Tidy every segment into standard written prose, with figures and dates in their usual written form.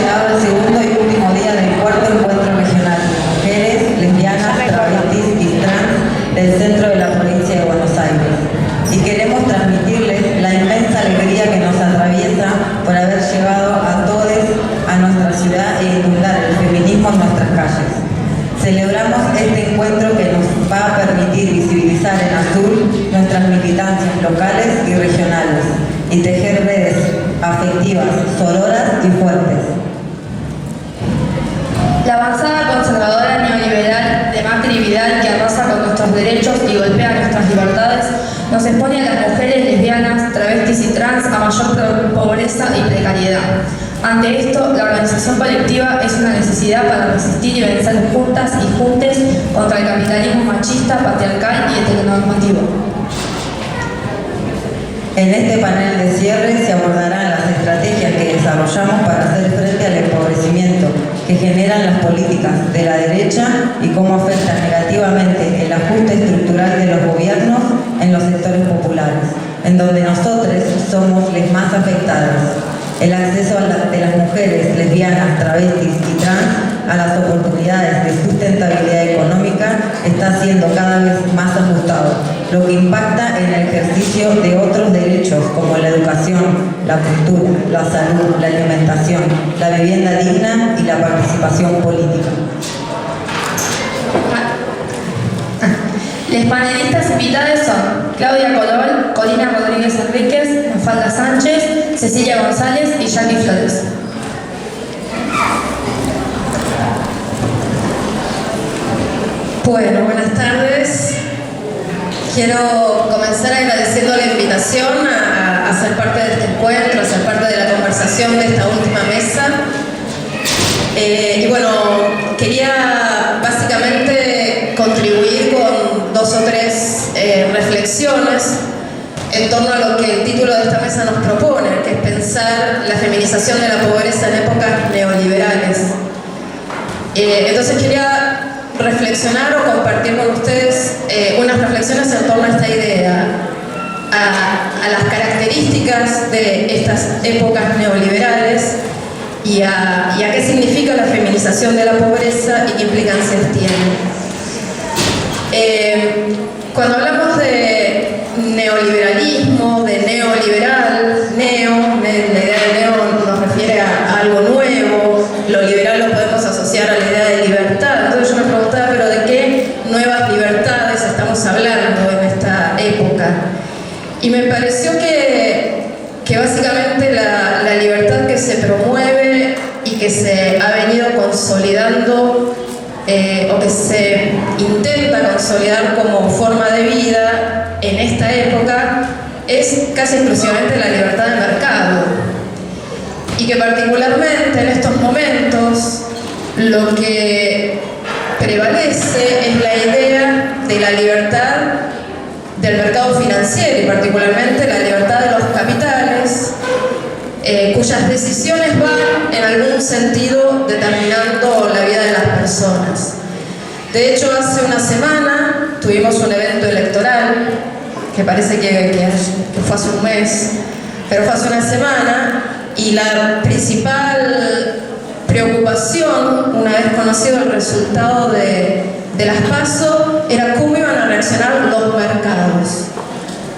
llegado al segundo y último día del cuarto encuentro regional de mujeres, lesbianas, travestis y trans del centro de la provincia de Buenos Aires. Y queremos transmitirles la inmensa alegría que nos atraviesa por haber llevado a todos a nuestra ciudad e inundar el feminismo en nuestras calles. Celebramos este encuentro que nos va a permitir visibilizar en azul nuestras militancias locales y regionales y tejer redes afectivas, sororas y fuertes. La avanzada conservadora neoliberal de Macri y Vidal, que arrasa con nuestros derechos y golpea nuestras libertades, nos expone a las mujeres lesbianas, travestis y trans a mayor pobreza y precariedad. Ante esto, la organización colectiva es una necesidad para resistir y vencer juntas y juntes contra el capitalismo machista, patriarcal y heteronormativo. En este panel de cierre se abordarán las estrategias que desarrollamos para hacer frente al empobrecimiento que generan las políticas de la derecha y cómo afecta negativamente el ajuste estructural de los gobiernos en los sectores populares, en donde nosotros somos los más afectados. El acceso de las mujeres lesbianas, travestis y trans a las oportunidades de sustentabilidad económica está siendo cada vez más ajustado, lo que impacta en el ejercicio de otros derechos como la educación, la cultura, la salud, la alimentación, la vivienda digna y la participación política. Los panelistas invitados son Claudia Colol, Corina Rodríguez Enríquez, Mafalda Sánchez, Cecilia González y Jackie Flores. Bueno, buenas tardes. Quiero comenzar agradeciendo la invitación a ser parte de este encuentro, a ser parte de la conversación de esta última mesa. Y bueno, quería básicamente contribuir con 2 o 3 reflexiones en torno a lo que el título de esta mesa nos propone, que es pensar la feminización de la pobreza en épocas neoliberales. Entonces quería reflexionar o compartir con ustedes unas reflexiones en torno a esta idea, a las características de estas épocas neoliberales y a qué significa la feminización de la pobreza y qué implicancias tiene. Cuando hablamos de neoliberalismo, de neoliberal, la idea de neo nos refiere a algo nuevo, lo liberal lo podemos asociar a la idea de libertad. Entonces yo me preguntaba, ¿pero de qué nuevas libertades estamos hablando en esta época? Y me pareció que básicamente la libertad que se promueve y que se ha venido consolidando o que se intenta consolidar como forma de vida en esta época es casi exclusivamente la libertad de mercado, y que particularmente en estos momentos lo que prevalece es la idea de la libertad del mercado financiero y particularmente la libertad de los capitales, cuyas decisiones van en algún sentido determinando la vida de las personas. De hecho, hace una semana tuvimos un evento electoral, que parece que fue hace un mes, pero fue hace una semana, y la principal preocupación, una vez conocido el resultado de las PASO, era cómo iban a reaccionar los mercados,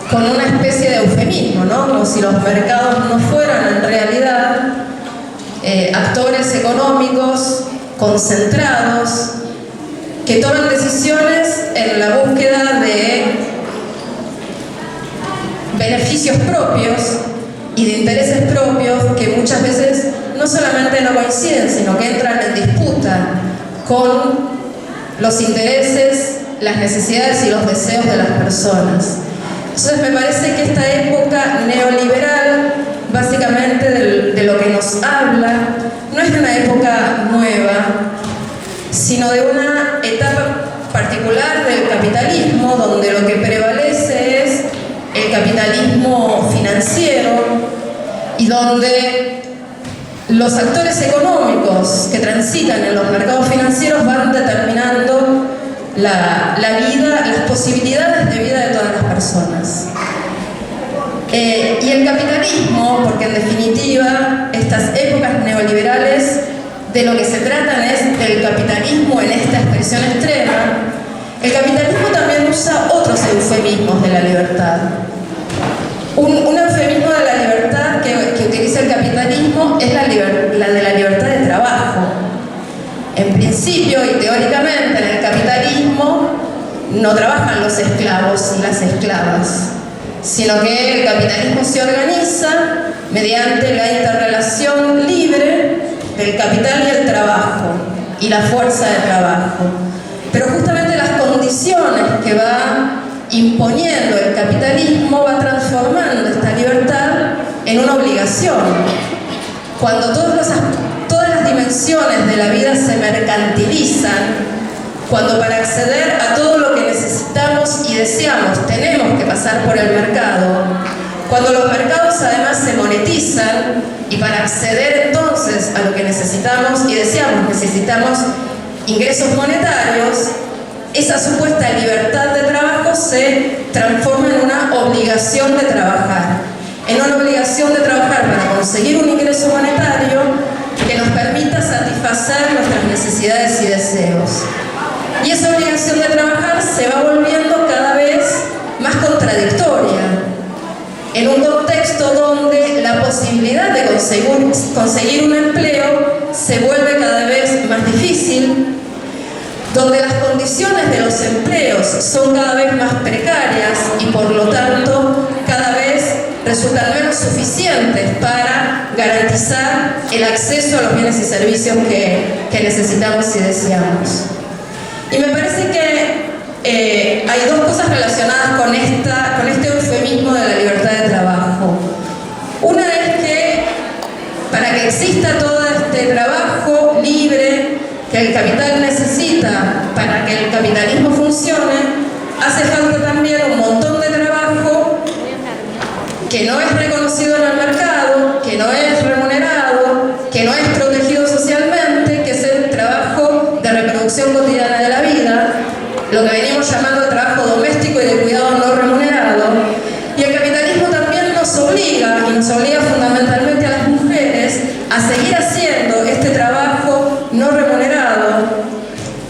con una especie de eufemismo, ¿no? Como si los mercados no fueran en realidad actores económicos concentrados que toman decisiones en la búsqueda de beneficios propios y de intereses propios que muchas veces no solamente no coinciden, sino que entran en disputa con los intereses, las necesidades y los deseos de las personas. Entonces me parece que esta época neoliberal, básicamente de lo que nos habla, no es de una época nueva, sino de una etapa particular del capitalismo, donde lo que prevalece es el capitalismo financiero y donde los actores económicos que transitan en los mercados financieros van determinando la vida, las posibilidades de vida de todas las personas. Y el capitalismo, porque en definitiva estas épocas neoliberales de lo que se tratan es del capitalismo en esta expresión extrema, el capitalismo también usa otros eufemismos de la libertad. Un eufemismo de la libertad que utiliza el capitalismo es la de la libertad de trabajo. En principio y teóricamente en el capitalismo no trabajan los esclavos y las esclavas, sino que el capitalismo se organiza mediante la interrelación libre del capital y el trabajo y la fuerza de trabajo. Pero justamente las condiciones que va imponiendo el capitalismo va transformando esta libertad en una obligación. Cuando todas las dimensiones de la vida se mercantilizan, cuando para acceder a todo lo que necesitamos y deseamos tenemos que pasar por el mercado, cuando los mercados además se monetizan y para acceder entonces a lo que necesitamos y deseamos necesitamos ingresos monetarios, esa supuesta libertad de trabajo se transforma en una obligación de trabajar, en una obligación de trabajar para conseguir un ingreso monetario que nos permita satisfacer nuestras necesidades y deseos. Y esa obligación de trabajar se va volviendo cada vez más contradictoria, en un contexto donde la posibilidad de conseguir un empleo se vuelve cada vez más difícil, donde las condiciones de los empleos son cada vez más precarias y por lo tanto cada vez resultan menos suficientes para garantizar el acceso a los bienes y servicios que necesitamos y deseamos. Y me parece que hay dos cosas relacionadas con este eufemismo de la libertad de trabajo. Una es que para que exista todo este trabajo libre que el capital necesita para que el capitalismo funcione, hace falta también un montón de trabajo que no es reconocido en el mercado, que no es remunerado, que no es protegido socialmente, que es el trabajo de reproducción cotidiana de la vida, lo que venimos llamando trabajo doméstico y de cuidado no remunerado. Y el capitalismo también nos obliga, y nos obliga fundamentalmente a las mujeres, a seguir haciendo este trabajo no remunerado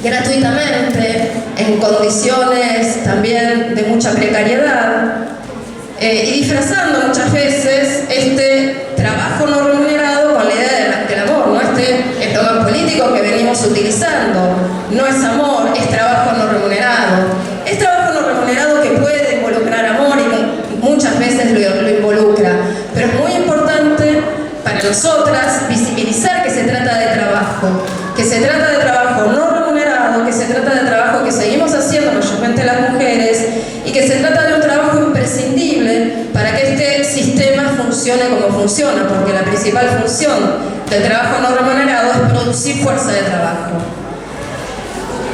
gratuitamente, en condiciones también de mucha precariedad, y disfrazando muchas veces este trabajo no remunerado con la idea del amor, ¿no? Este eslogan político que venimos utilizando. No es amor, es trabajo no remunerado. Es trabajo no remunerado que puede involucrar amor y muchas veces lo involucra, pero es muy importante para nosotras visibilizar que se trata de trabajo no remunerado, que se trata de trabajo que seguimos haciendo mayormente las mujeres y que se trata de un trabajo imprescindible para que este sistema funcione como funciona, porque la principal función del trabajo no remunerado es producir fuerza de trabajo.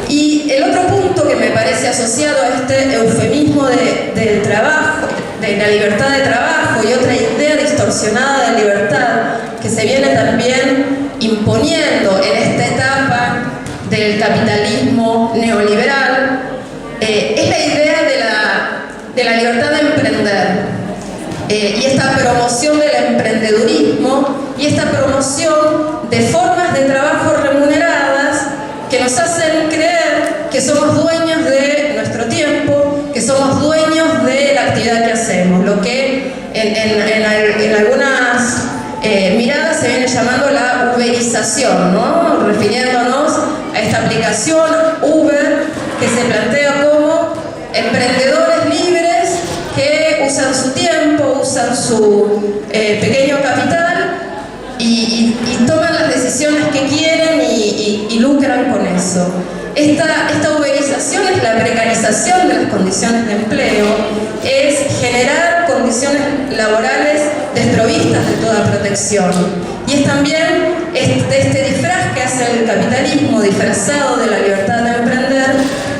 Y el otro punto que me parece asociado a este eufemismo del trabajo, de la libertad de trabajo y otra idea distorsionada de libertad que se viene también imponiendo en esta etapa del capitalismo neoliberal, es la idea de la libertad de emprender. Y esta promoción del emprendedurismo y esta promoción de formas de trabajo remuneradas que nos hacen creer que somos dueños de nuestro tiempo, que somos dueños de la actividad que hacemos, lo que en algunas miradas se viene llamando la uberización, ¿no? Refiriéndonos a esta aplicación Uber que se plantea como emprendedores libres que usan su tiempo, usan su pequeño capital y toman las decisiones que quieren y lucran con eso. Esta uberización es la precarización de las condiciones de empleo, es generar condiciones laborales desprovistas de toda protección. Y es también este disfraz que hace el capitalismo disfrazado de la libertad de emprender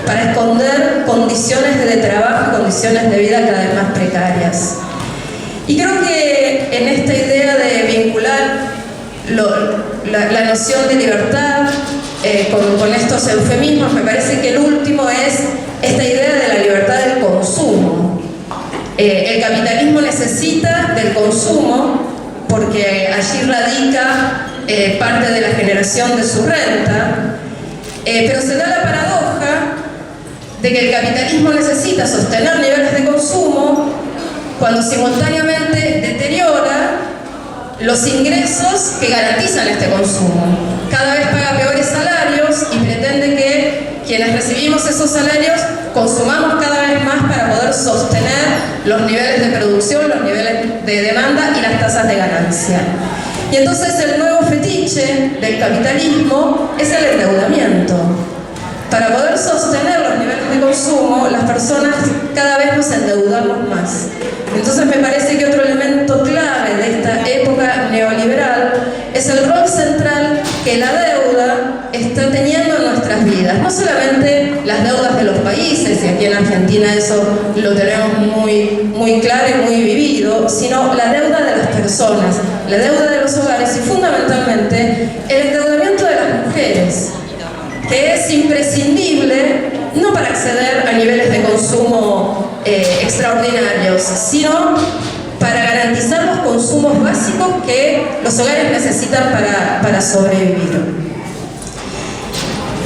para esconder condiciones de trabajo, condiciones de vida cada vez más precarias. Y creo que en esta idea de vincular la noción de libertad con estos eufemismos, me parece que el último es esta idea de la libertad del consumo. El capitalismo necesita del consumo porque allí radica parte de la generación de su renta, pero se da la paradoja de que el capitalismo necesita sostener niveles de consumo cuando simultáneamente deteriora los ingresos que garantizan este consumo. Cada vez paga peores salarios y pretende que quienes recibimos esos salarios consumamos cada vez más para poder sostener los niveles de producción, los niveles de demanda y las tasas de ganancia. Y entonces el nuevo fetiche del capitalismo es el endeudamiento. Para poder sostener los niveles de consumo, las personas cada vez nos endeudamos más. Entonces me parece que otro elemento clave de esta época neoliberal es el rol central que la deuda está teniendo en nuestras vidas. No solamente las deudas de los países, y aquí en Argentina eso lo tenemos muy claro y muy vivido, sino la deuda de las personas, la deuda de los hogares y fundamentalmente el endeudamiento de las mujeres, que es imprescindible no para acceder a niveles de consumo extraordinarios, sino para garantizar los consumos básicos que los hogares necesitan para sobrevivir.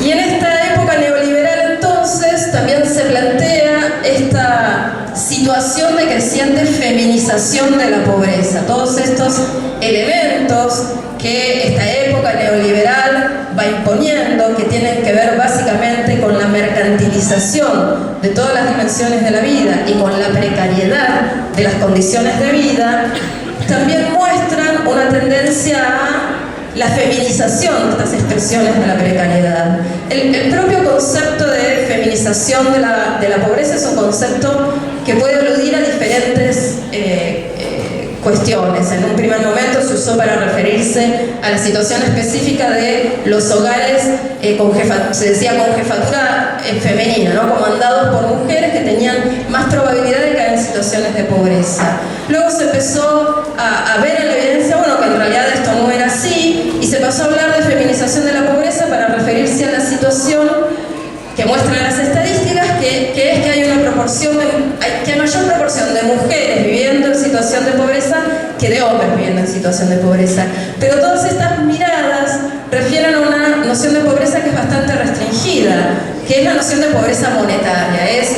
Y en esta época neoliberal entonces también se plantea esta situación de creciente feminización de la pobreza, todos estos elementos que esta época neoliberal va imponiendo, que tienen que ver básicamente con la mercantilización de todas las dimensiones de la vida y con la precariedad de las condiciones de vida, también muestran una tendencia a la feminización de estas expresiones de la precariedad. El propio concepto de feminización de la pobreza es un concepto que puede aludir a diferentes cuestiones. En un primer momento se usó para referirse a la situación específica de los hogares se decía con jefatura femenina, ¿no? Comandados por mujeres que tenían más probabilidad de caer en situaciones de pobreza. Luego se empezó a ver en la evidencia, bueno, que en realidad esto no era así, y se pasó a hablar de feminización de la pobreza para referirse a la situación que muestran las estadísticas, que es que hay una proporción, que hay mayor proporción de mujeres viviendo en situación de pobreza que de hombres viviendo en situación de pobreza. Pero todas estas miradas refieren a una noción de pobreza que es bastante restringida, que es la noción de pobreza monetaria, es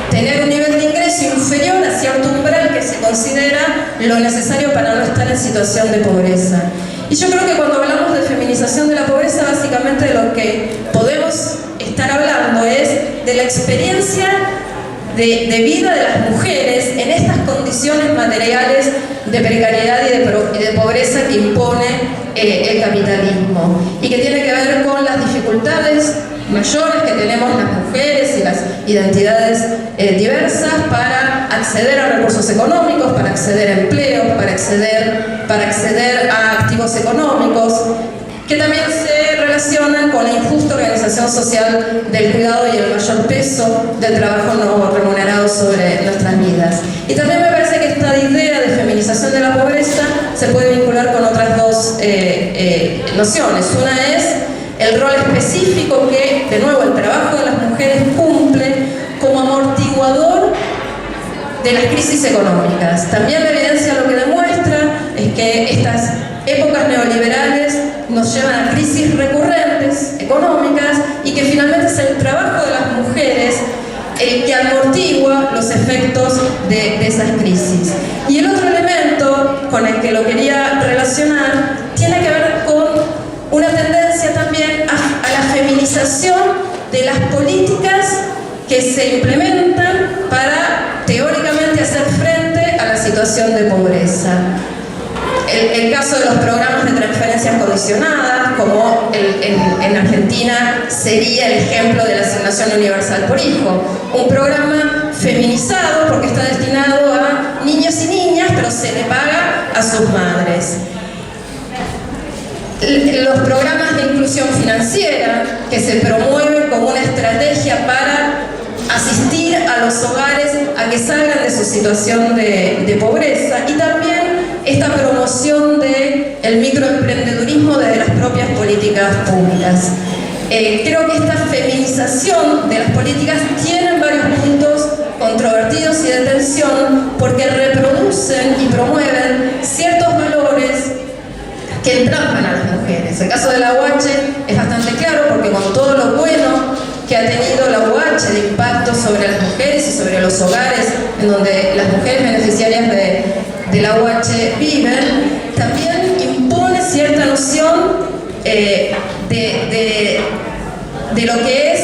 tener un nivel de ingreso inferior a cierto umbral que se considera lo necesario para no estar en situación de pobreza. Y yo creo que cuando hablamos de feminización de la pobreza, básicamente de lo que podemos estar hablando es de la experiencia de vida de las mujeres en estas condiciones materiales de precariedad y de pobreza que impone el capitalismo, y que tiene que ver con las dificultades mayores que tenemos las mujeres y las identidades diversas para acceder a recursos económicos, para acceder a empleos, para acceder a activos económicos, que también se relacionan con la injusta organización social del cuidado y el mayor peso del trabajo no remunerado sobre nuestras vidas. Y también me parece que esta idea de feminización de la pobreza se puede vincular con otras dos nociones. Una es el rol específico que, de nuevo, el trabajo de las mujeres cumple como amortiguador de las crisis económicas. También la evidencia lo que demuestra es que estas épocas neoliberales nos llevan a crisis recurrentes económicas y que finalmente es el trabajo de las mujeres el que amortigua los efectos de esas crisis. Y el otro elemento con el que lo quería relacionar tiene que ver con una tendencia también a la feminización de las políticas que se implementan para teóricamente hacer frente a la situación de pobreza. El caso de los programas de transferencias condicionadas, como en Argentina sería el ejemplo de la asignación universal por hijo, un programa feminizado porque está destinado a niños y niñas, pero se le paga a sus madres. Los programas de inclusión financiera que se promueven como una estrategia para asistir a los hogares a que salgan de su situación de pobreza, y también esta promoción del microemprendedurismo desde las propias políticas públicas. Creo que esta feminización de las políticas tiene varios puntos controvertidos y de tensión porque reproducen y promueven ciertos valores que entrampan a las mujeres. El caso de la UH es bastante claro porque con todo lo bueno que ha tenido la UH de impacto sobre las mujeres y sobre los hogares en donde las mujeres beneficiarias de la UH viven, también impone cierta noción de lo que es,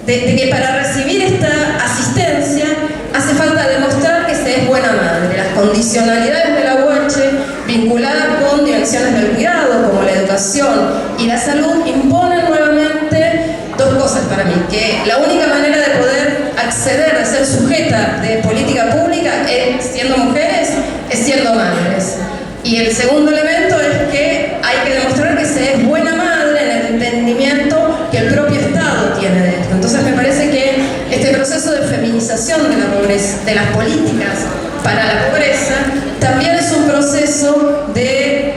de que para recibir esta asistencia hace falta demostrar que se es buena madre. Las condicionalidades de la UH vinculadas con dimensiones del cuidado, como la educación y la salud, imponen nuevamente dos cosas para mí: que la única manera de poder acceder a ser sujeta de política pública siendo mujeres es siendo madres. Y el segundo elemento es que hay que demostrar que se es buena madre en el entendimiento que el propio Estado tiene de esto. Entonces me parece que este proceso de feminización de la pobreza, de las políticas para la pobreza, también es un proceso de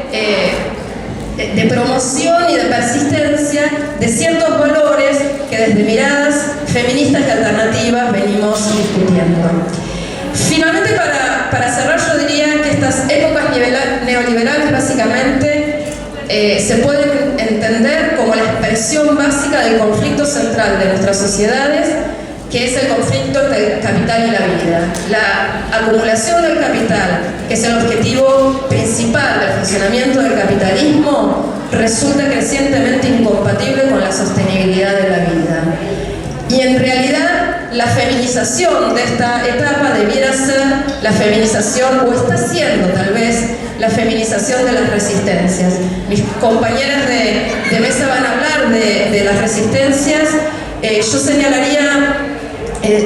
promoción y de persistencia de ciertos valores que desde miradas feministas y alternativas venimos discutiendo. Finalmente, para cerrar, yo diría que estas épocas neoliberales básicamente se pueden entender como la expresión básica del conflicto central de nuestras sociedades, que es el conflicto entre el capital y la vida. La acumulación del capital, que es el objetivo principal del funcionamiento del capitalismo, resulta crecientemente incompatible con la sostenibilidad de la vida. Y en realidad la feminización de esta etapa debiera ser la feminización, o está siendo tal vez, la feminización de las resistencias. Mis compañeras de mesa van a hablar de las resistencias. Yo señalaría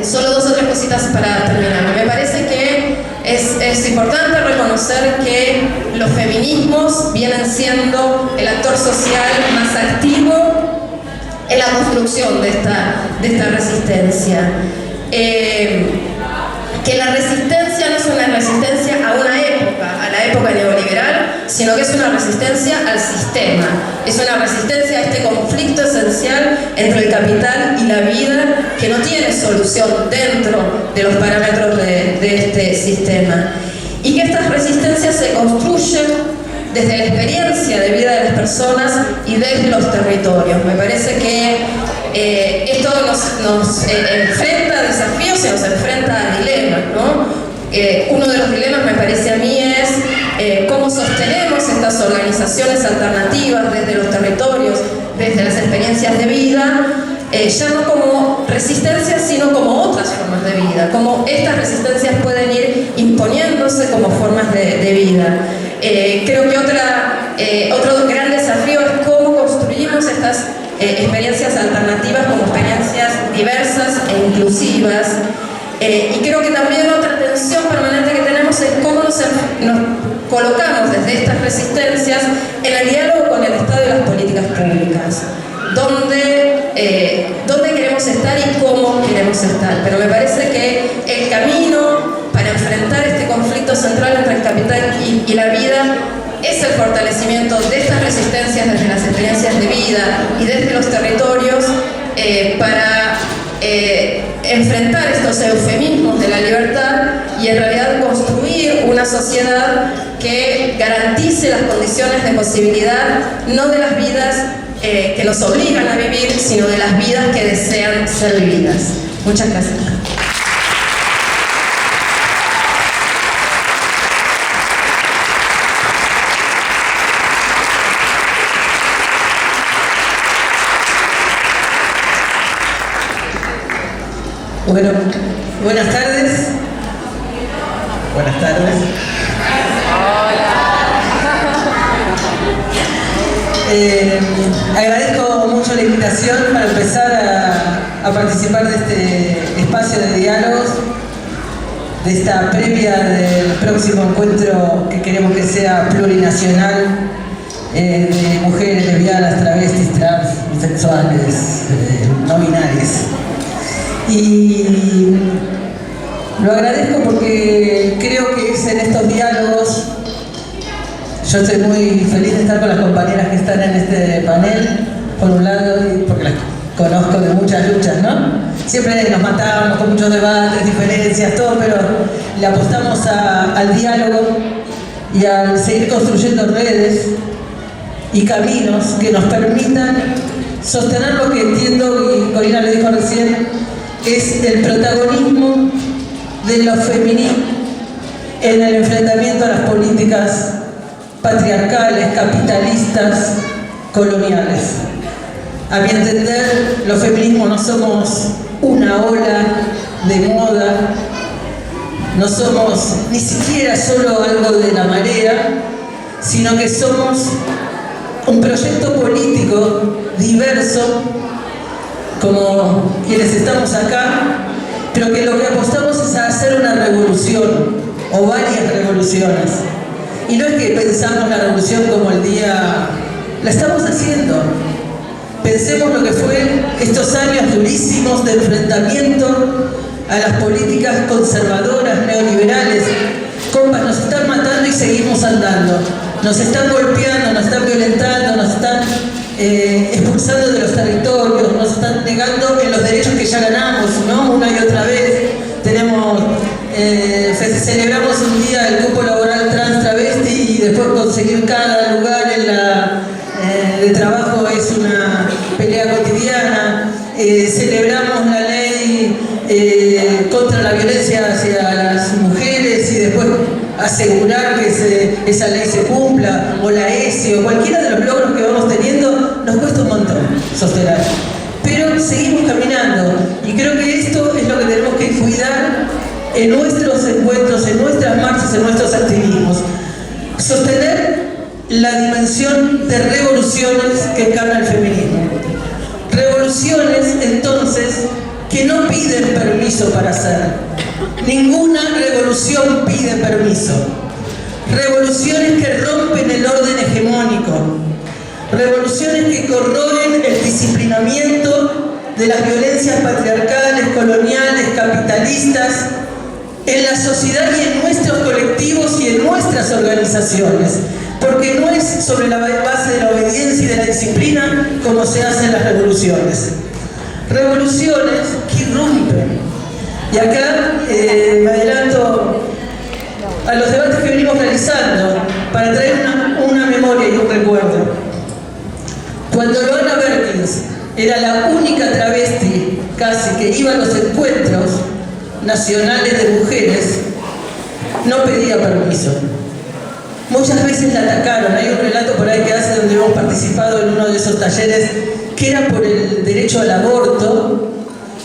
solo dos o tres cositas para terminar. Me parece que es importante reconocer que los feminismos vienen siendo el actor social más activo en la construcción de esta resistencia. Que la resistencia no es una resistencia a una época, a la época neoliberal, sino que es una resistencia al sistema, es una resistencia a este conflicto esencial entre el capital y la vida, que no tiene solución dentro de los parámetros de este sistema. Y que estas resistencias se construyen desde la experiencia de vida de las personas y desde los territorios. Me parece que esto nos enfrenta a desafíos y nos enfrenta a dilemas, ¿no? Uno de los dilemas, me parece a mí, es cómo sostenemos estas organizaciones alternativas desde los territorios, desde las experiencias de vida, ya no como resistencias, sino como otras formas de vida, como estas resistencias pueden ir imponiéndose como formas de vida. Creo que otro gran desafío es cómo construimos estas experiencias alternativas como experiencias diversas e inclusivas. Y creo que también otra tensión permanente que tenemos es cómo nos colocamos desde estas resistencias en el diálogo con el Estado y las políticas públicas. ¿Dónde queremos estar y cómo queremos estar? Pero me parece que el camino para enfrentar este conflicto central entre el capital y la vida es el fortalecimiento de estas resistencias desde las experiencias de vida y desde los territorios para enfrentar estos eufemismos de la libertad y en realidad construir una sociedad que garantice las condiciones de posibilidad, no de las vidas que nos obligan a vivir, sino de las vidas que desean ser vividas. Muchas gracias. Bueno, buenas tardes. Buenas tardes. Agradezco mucho la invitación para empezar a participar de este espacio de diálogos, de esta previa del próximo encuentro que queremos que sea plurinacional, de mujeres, lesbianas, travestis, trans, bisexuales, no binarias. Y lo agradezco porque creo que es en estos diálogos. Yo estoy muy feliz de estar con las compañeras que están en este panel, por un lado, porque las conozco de muchas luchas, ¿no? Siempre nos matábamos con muchos debates, diferencias, todo, pero le apostamos al diálogo y al seguir construyendo redes y caminos que nos permitan sostener lo que entiendo, y Corina le dijo recién, es el protagonismo de lo femenino en el enfrentamiento a las políticas patriarcales, capitalistas, coloniales. A mi entender, los feminismos no somos una ola de moda, no somos ni siquiera solo algo de la marea, sino que somos un proyecto político diverso, como quienes estamos acá, pero que lo que apostamos es a hacer una revolución, o varias revoluciones. Y no es que pensamos la revolución como el día, la estamos haciendo. Pensemos lo que fue estos años durísimos de enfrentamiento a las políticas conservadoras, neoliberales. Compas, nos están matando y seguimos andando. Nos están golpeando, nos están violentando, nos están expulsando de los territorios, nos están negando en los derechos que ya ganamos, ¿no? Una y otra vez. Celebramos un día el cupo laboral trans travesti y después conseguir cada lugar de trabajo es una pelea cotidiana. Celebramos la ley contra la violencia hacia las mujeres y después asegurar que esa ley se cumpla, o la ESI, o cualquiera de los logros que vamos teniendo, nos cuesta un montón sostener. Pero seguimos caminando y creo que esto es lo que tenemos que cuidar en nuestros encuentros, en nuestras marchas, en nuestros activismos. Sostener la dimensión de revoluciones que encarna el feminismo. Revoluciones, entonces, que no piden permiso para hacer. Ninguna revolución pide permiso. Revoluciones que rompen el orden hegemónico. Revoluciones que corroen el disciplinamiento de las violencias patriarcales, coloniales, capitalistas, en la sociedad y en nuestros colectivos y en nuestras organizaciones. Porque no es sobre la base de la obediencia y de la disciplina como se hacen las revoluciones. Revoluciones que irrumpen. Y acá me adelanto a los debates que venimos realizando para traer una memoria y un recuerdo. Cuando Loana Berkins era la única travesti casi que iba a los encuentros nacionales de mujeres, no pedía permiso. Muchas veces la atacaron. Hay un relato por ahí que hace donde hemos participado en uno de esos talleres que era por el derecho al aborto,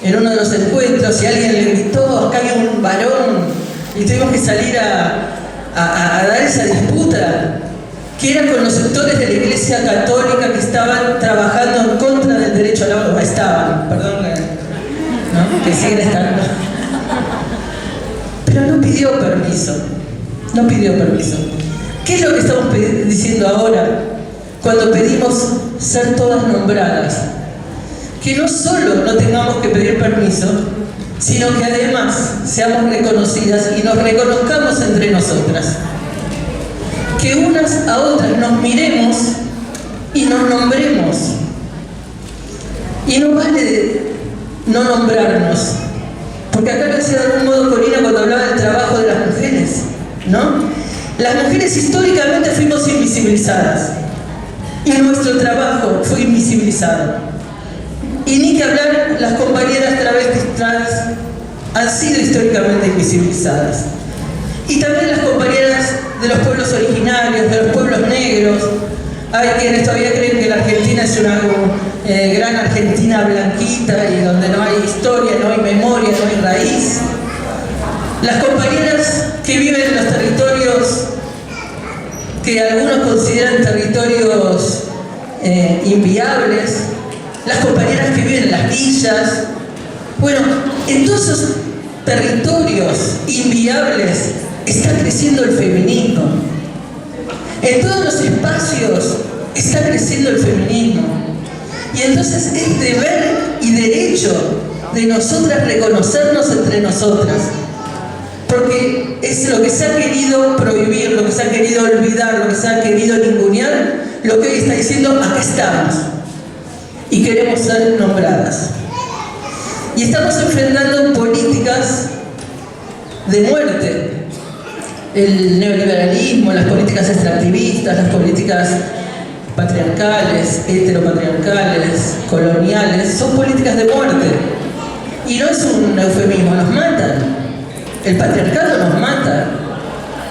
en uno de los encuentros, y alguien le gritó, acá hay un varón, y tuvimos que salir a dar esa disputa, que era con los sectores de la Iglesia Católica que estaban trabajando en contra del derecho al aborto. Perdón, ¿no? Que siguen estando. Pero no pidió permiso, no pidió permiso. ¿Qué es lo que estamos diciendo ahora cuando pedimos ser todas nombradas? Que no solo no tengamos que pedir permiso, sino que además seamos reconocidas y nos reconozcamos entre nosotras. Que unas a otras nos miremos y nos nombremos. Y no vale no nombrarnos, porque acá lo decía de algún modo Corina cuando hablaba del trabajo de las mujeres, ¿no? Las mujeres históricamente fuimos invisibilizadas y nuestro trabajo fue invisibilizado. Y ni que hablar, las compañeras travestis trans han sido históricamente invisibilizadas. Y también las compañeras de los pueblos originarios, de los pueblos negros. Hay quienes todavía creen que la Argentina es una gran Argentina blanquita y donde no hay historia, no hay memoria, no hay raíz. Las compañeras que viven en los territorios que algunos consideran territorios inviables, las compañeras que viven en las villas. Bueno, en todos esos territorios inviables está creciendo el feminismo. En todos los espacios está creciendo el feminismo. Y entonces es deber y derecho de nosotras reconocernos entre nosotras. Porque es lo que se ha querido prohibir, lo que se ha querido olvidar, lo que se ha querido ningunear, lo que hoy está diciendo, acá estamos. Y queremos ser nombradas. Y estamos enfrentando políticas de muerte. El neoliberalismo, las políticas extractivistas, las políticas patriarcales, heteropatriarcales, coloniales, son políticas de muerte. Y no es un eufemismo, nos matan. El patriarcado nos mata.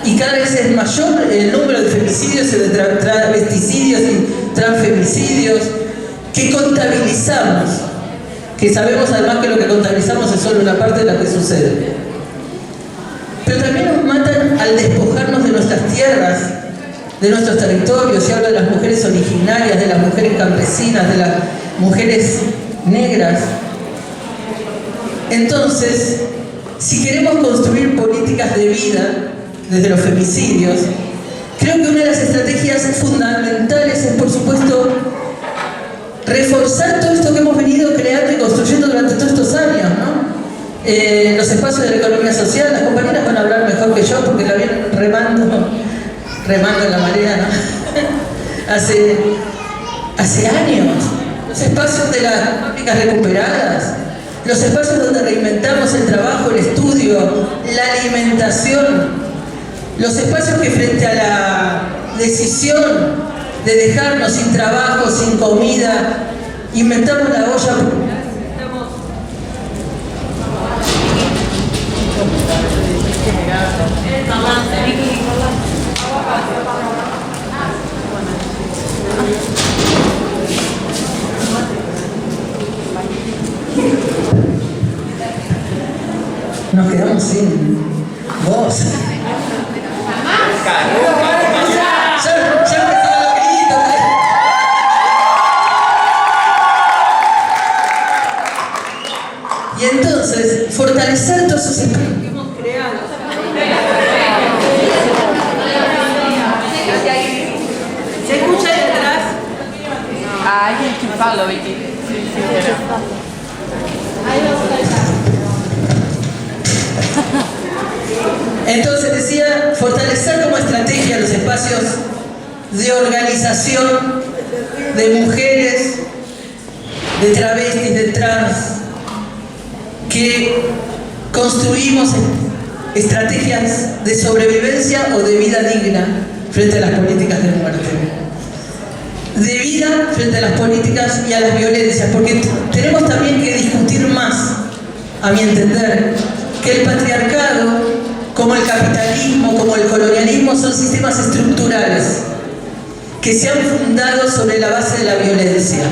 Y cada vez es mayor el número de femicidios y de travesticidios y transfemicidios que contabilizamos. Que sabemos además que lo que contabilizamos es solo una parte de lo que sucede. Pero también nos matan al despojarnos de nuestras tierras, de nuestros territorios. Y hablo de las mujeres originarias, de las mujeres campesinas, de las mujeres negras. Entonces, si queremos construir políticas de vida desde los femicidios, creo que una de las estrategias fundamentales es, por supuesto, reforzar todo esto que hemos venido creando y construyendo durante todos estos años, ¿no? Los espacios de la economía social. Las compañeras van a hablar mejor que yo porque la vienen remando en la marea, ¿no? hace años. Los espacios de las fábricas recuperadas, los espacios donde reinventamos el trabajo, el estudio, la alimentación, los espacios que frente a la decisión de dejarnos sin trabajo, sin comida, inventamos la olla. Nos quedamos sin voz. Ya empezaba lo grito. Y entonces, fortalecer todos esos espacios que hemos creado. ¿Se escucha ahí atrás? Hay que enchufarlo, Vicky. Entonces decía, fortalecer como estrategia los espacios de organización de mujeres, de travestis, de trans, que construimos estrategias de sobrevivencia o de vida digna frente a las políticas de muerte. De vida frente a las políticas y a las violencias, porque tenemos también que discutir más, a mi entender, que el patriarcado, como el capitalismo, como el colonialismo, son sistemas estructurales que se han fundado sobre la base de la violencia.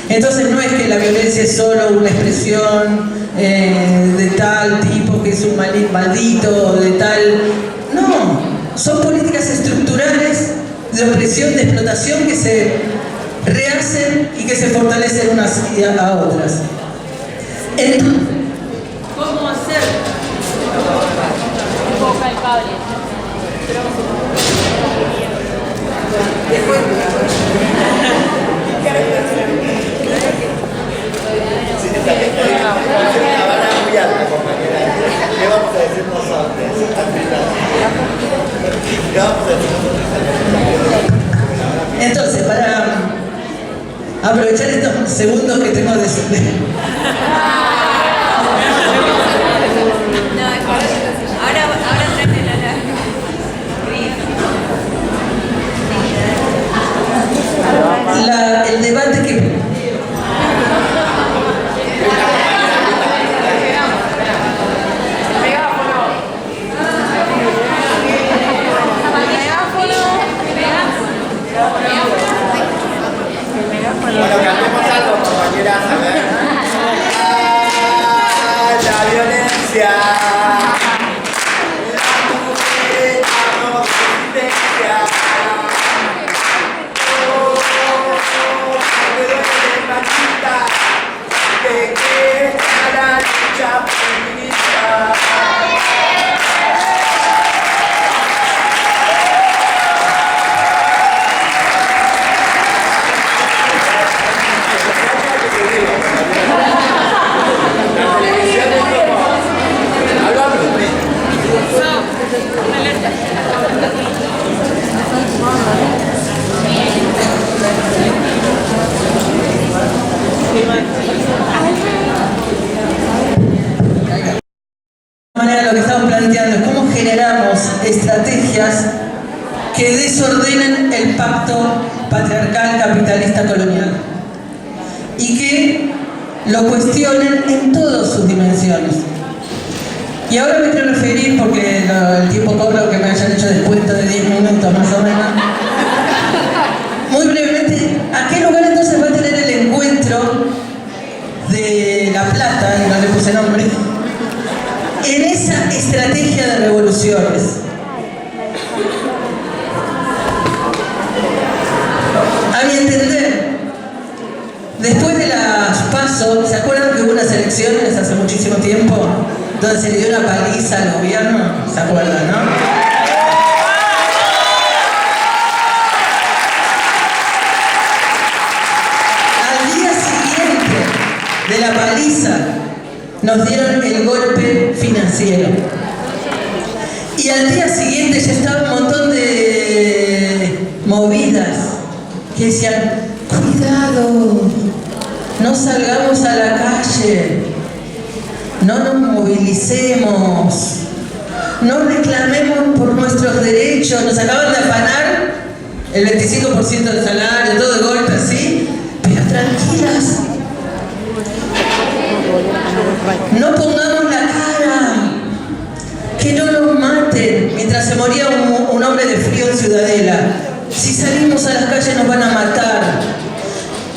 Entonces no es que la violencia es solo una expresión de tal tipo que es un maldito, de tal... No, son políticas estructurales de opresión, de explotación que se rehacen y que se fortalecen unas a otras. Entonces, ¿cómo hacer? Boca el cable. ¿Qué vamos a decir nosotros? ¿Qué vamos a decir nosotros? Entonces, para aprovechar estos segundos que tengo de el debate que... Bueno, cantemos algo, compañeras, a ver. ¡Ah, la violencia! La mujer, la resistencia. Oh, me duele, machista, de que está la lucha feminista. Lo que estamos planteando es cómo generamos estrategias que desordenen el pacto patriarcal, capitalista, colonial. Y que lo cuestionen en todas sus dimensiones. Y ahora me quiero referir, porque el tiempo cobra que me hayan hecho descuento de 10 minutos más o menos, muy brevemente, ¿a qué lugar entonces va a tener el encuentro de La Plata, y no le puse nombre, en esa estrategia de revoluciones? A mi entender, después de las PASO, ¿se acuerdan que hubo unas elecciones hace muchísimo tiempo donde se le dio una paliza al gobierno? ¿Se acuerdan, no? Al día siguiente de la paliza nos dieron el golpe financiero. Y al día siguiente ya estaba un montón de movidas que decían: cuidado, no salgamos a la calle, no nos movilicemos, no reclamemos por nuestros derechos. Nos acaban de afanar el 25% del salario, todo de golpe así, pero tranquilas, no pongamos la cara, que no nos maten. Mientras se moría un hombre de frío en Ciudadela, si salimos a las calles nos van a matar.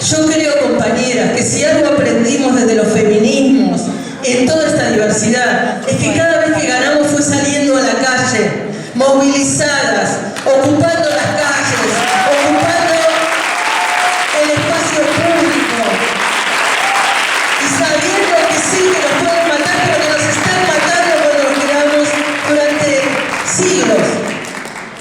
Yo creo, compañeras, que si algo aprendimos desde los feminismos en toda esta diversidad, es que cada vez que ganamos fue saliendo a la calle, movilizadas, ocupando las calles, ocupando el espacio público y sabiendo que sí, que nos pueden matar, pero que nos están matando cuando nos quedamos durante siglos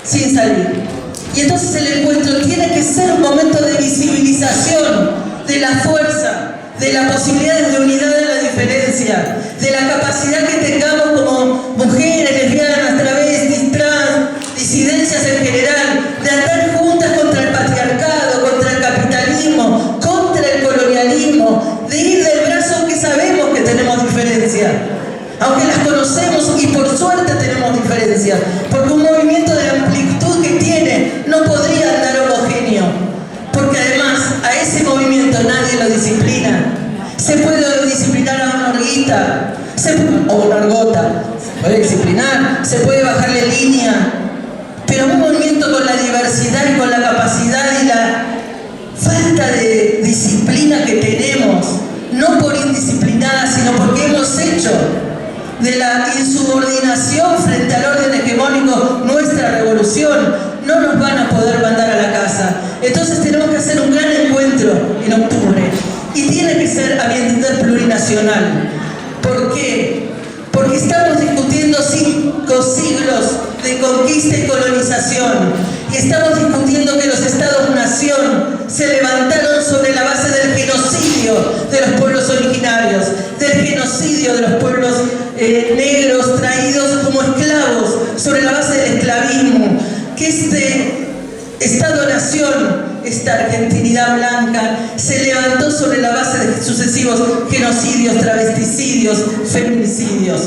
sin salir. Y entonces el encuentro tiene que ser un momento de visibilización de la fuerza, de las posibilidades de unidad en la diferencia, de la capacidad que tengamos como mujeres, lesbianas, travestis, trans, disidencias en general, de andar juntas contra el patriarcado, contra el capitalismo, contra el colonialismo, de ir del brazo que sabemos que tenemos diferencias, aunque las conocemos y por suerte tenemos diferencias, porque un movimiento de la amplitud que tiene no podría andar homogéneo, porque además a ese movimiento nadie lo disciplina. Se puede disciplinar a una orguita o una orgota, se puede disciplinar, se puede bajarle línea, pero un movimiento con la diversidad y con la capacidad y la falta de disciplina que tenemos, no por indisciplinada, sino porque hemos hecho de la insubordinación frente al orden hegemónico nuestra revolución, no nos van a poder mandar a la casa. Entonces tenemos que hacer un gran encuentro en octubre, y tiene que ser, a mi entender, plurinacional. ¿Por qué? Porque estamos discutiendo 5 siglos de conquista y colonización, y estamos discutiendo que los estados-nación se levantaron sobre la base del genocidio de los pueblos originarios, del genocidio de los pueblos negros traídos como esclavos, sobre la base del esclavismo, que este Estado-nación, esta argentinidad blanca, se levantó sobre la base de sucesivos genocidios, travesticidios, feminicidios.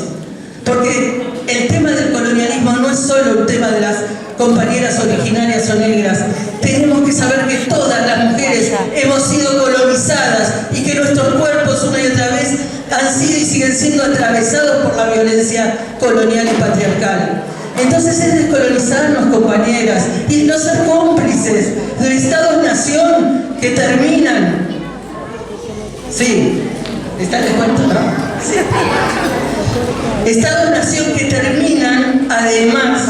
Porque el tema del colonialismo no es solo un tema de las compañeras originarias o negras. Tenemos que saber que todas las mujeres hemos sido colonizadas y que nuestros cuerpos una y otra vez han sido y siguen siendo atravesados por la violencia colonial y patriarcal. Entonces es descolonizarnos, compañeras, y no ser cómplices de estados-nación que terminan. Sí, está el cuento, ¿no? Sí. Estados-nación que terminan, además,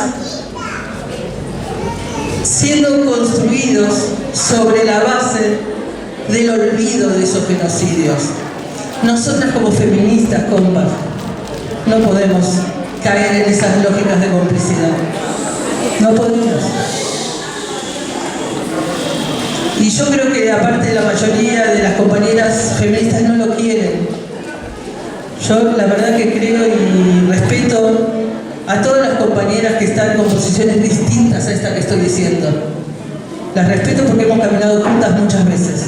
siendo construidos sobre la base del olvido de esos genocidios. Nosotras como feministas, compas, no podemos caer en esas lógicas de complicidad. No podemos. Y yo creo que aparte la mayoría de las compañeras feministas no lo quieren. Yo la verdad que creo y respeto a todas las compañeras que están con posiciones distintas a esta que estoy diciendo. Las respeto porque hemos caminado juntas muchas veces.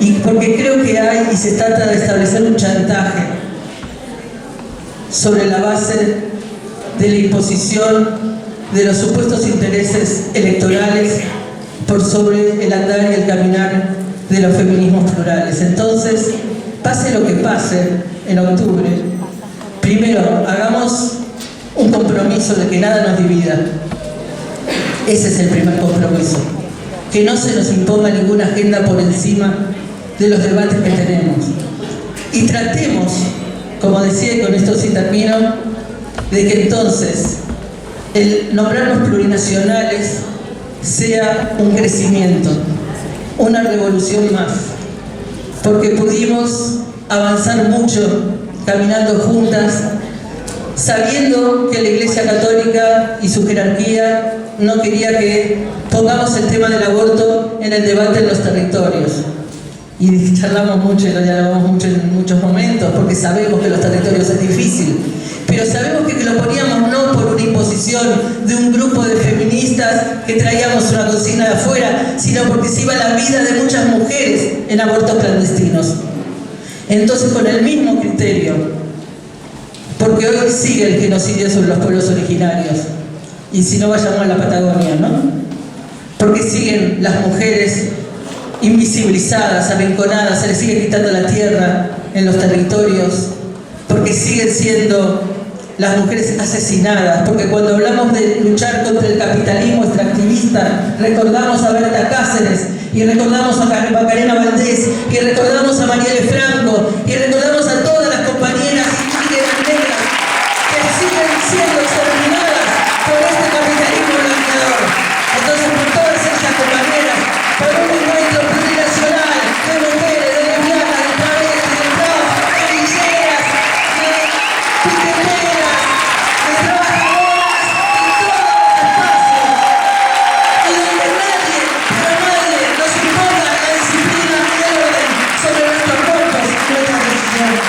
Y porque creo que hay y se trata de establecer un chantaje sobre la base de la imposición de los supuestos intereses electorales por sobre el andar y el caminar de los feminismos plurales. Entonces, pase lo que pase en octubre, primero hagamos un compromiso de que nada nos divida. Ese es el primer compromiso. Que no se nos imponga ninguna agenda por encima de los debates que tenemos. Y tratemos, como decía, y con esto sí termino, de que entonces el nombrarnos plurinacionales sea un crecimiento, una revolución más, porque pudimos avanzar mucho caminando juntas, sabiendo que la Iglesia Católica y su jerarquía no quería que pongamos el tema del aborto en el debate en los territorios. Y charlamos mucho y lo dialogamos mucho en muchos momentos, porque sabemos que los territorios es difícil, pero sabemos que lo poníamos no por una imposición de un grupo de feministas que traíamos una consigna de afuera, sino porque se iba la vida de muchas mujeres en abortos clandestinos. Entonces, con el mismo criterio, porque hoy sigue el genocidio sobre los pueblos originarios, y si no vayamos a la Patagonia, ¿no? Porque siguen las mujeres invisibilizadas, arrinconadas, se les sigue quitando la tierra en los territorios, porque siguen siendo las mujeres asesinadas, porque cuando hablamos de luchar contra el capitalismo extractivista, recordamos a Berta Cáceres, y recordamos a Macarena Valdés, y recordamos a Marielle Franco, y recordamos a todas las compañeras indígenas negras que siguen siendo exterminadas por este capitalismo blanqueador. Entonces, por todas estas compañeras, por un encuentro plurinacional de mujeres, de lesbianas, de travestis, de trans, de villeras, de piqueteras, de trabajadoras, en todos los espacios, y donde nadie, pero nadie, nos imponga la disciplina y el orden sobre nuestros cuerpos y nuestras decisiones.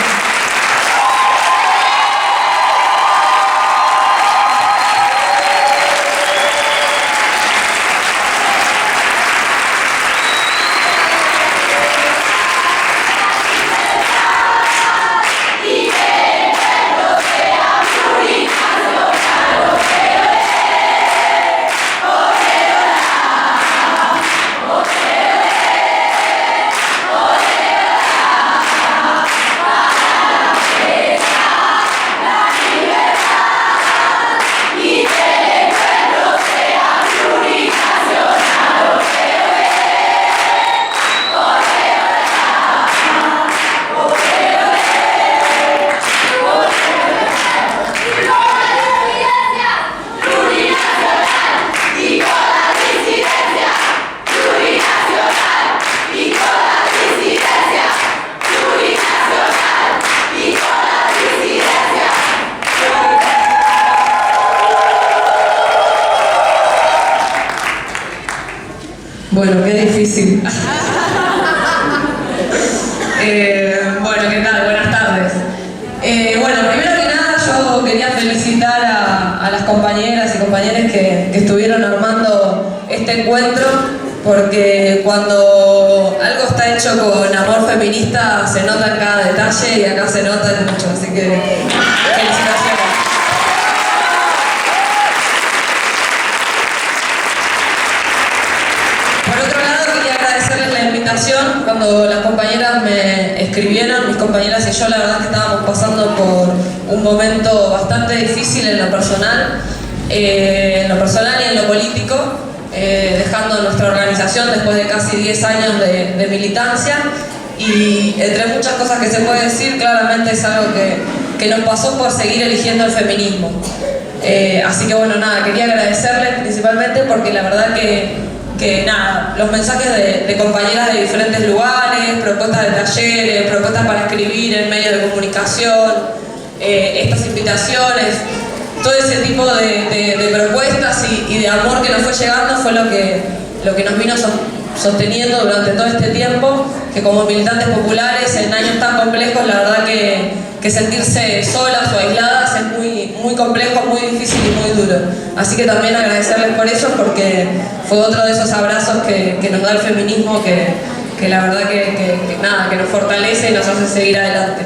Bueno, qué difícil. Bueno, ¿qué tal? Buenas tardes. Bueno, primero que nada yo quería felicitar a las compañeras y compañeros que estuvieron armando este encuentro, porque cuando algo está hecho con amor feminista se nota en cada detalle y acá se nota en mucho, así que felicitaciones. Cuando las compañeras me escribieron, mis compañeras y yo, la verdad que estábamos pasando por un momento bastante difícil en lo personal y en lo político, dejando nuestra organización después de casi 10 años de militancia, y entre muchas cosas que se puede decir, claramente es algo que nos pasó por seguir eligiendo el feminismo. Así que bueno, nada, quería agradecerles principalmente porque la verdad que nada, los mensajes de compañeras de diferentes lugares, propuestas de talleres, propuestas para escribir en medios de comunicación, estas invitaciones, todo ese tipo de propuestas y de amor que nos fue llegando fue lo que nos vino sosteniendo durante todo este tiempo, que como militantes populares en años tan complejos, la verdad que sentirse solas o aisladas es muy complejo, muy difícil y muy duro. Así que también agradecerles por eso, porque fue otro de esos abrazos que nos da el feminismo, que la verdad que nos fortalece y nos hace seguir adelante.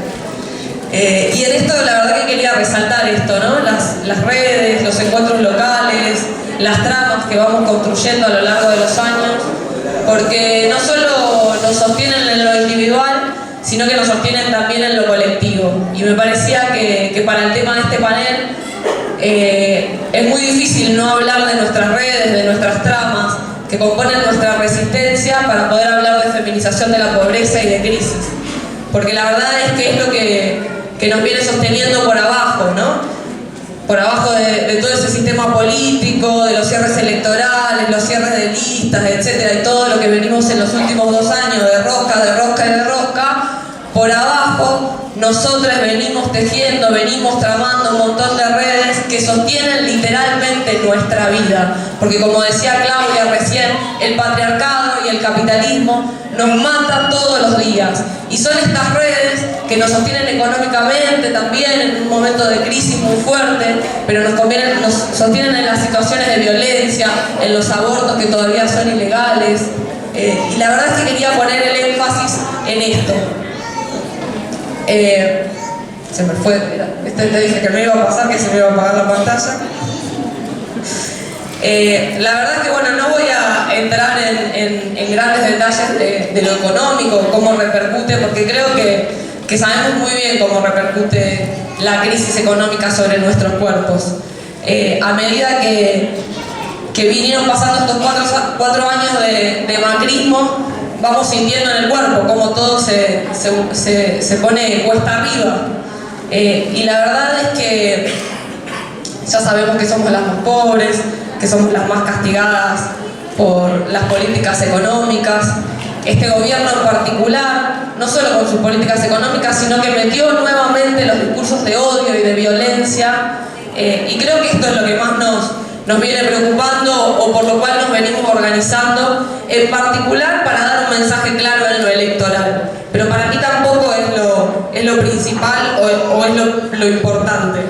Y en esto la verdad que quería resaltar esto, ¿no? Las redes, los encuentros locales, las tramas que vamos construyendo a lo largo de los años, porque no solo nos sostienen en lo individual, sino que nos sostienen también en lo colectivo. Y me parecía que para el tema de este panel es muy difícil no hablar de nuestras redes, de nuestras tramas, que componen nuestra resistencia para poder hablar de feminización de la pobreza y de crisis. Porque la verdad es que es lo que nos viene sosteniendo por abajo, ¿no? Por abajo de todo ese sistema político, de los cierres electorales, los cierres de listas, etcétera, y todo lo que venimos en los últimos 2 años de rosca, de rosca y de rosca. Por abajo, nosotros venimos tejiendo, venimos tramando un montón de redes que sostienen literalmente nuestra vida. Porque como decía Claudia recién, el patriarcado y el capitalismo nos matan todos los días. Y son estas redes que nos sostienen económicamente también en un momento de crisis muy fuerte, pero nos sostienen en las situaciones de violencia, en los abortos que todavía son ilegales. Y la verdad es que quería poner el énfasis en esto. Se me fue, te dije que me iba a pasar, que se me iba a apagar la pantalla. La verdad es que bueno, no voy a entrar en grandes detalles de lo económico, cómo repercute, porque creo que sabemos muy bien cómo repercute la crisis económica sobre nuestros cuerpos. A medida que vinieron pasando estos 4 años de macrismo, vamos sintiendo en el cuerpo cómo todo se pone cuesta arriba. Y la verdad es que ya sabemos que somos las más pobres, que somos las más castigadas por las políticas económicas. Este gobierno en particular, no solo con sus políticas económicas, sino que metió nuevamente los discursos de odio y de violencia. Y creo que esto es lo que más nos viene preocupando, o por lo cual nos venimos organizando, en particular para dar un mensaje claro en lo electoral. Pero para mí tampoco es lo principal o es lo importante.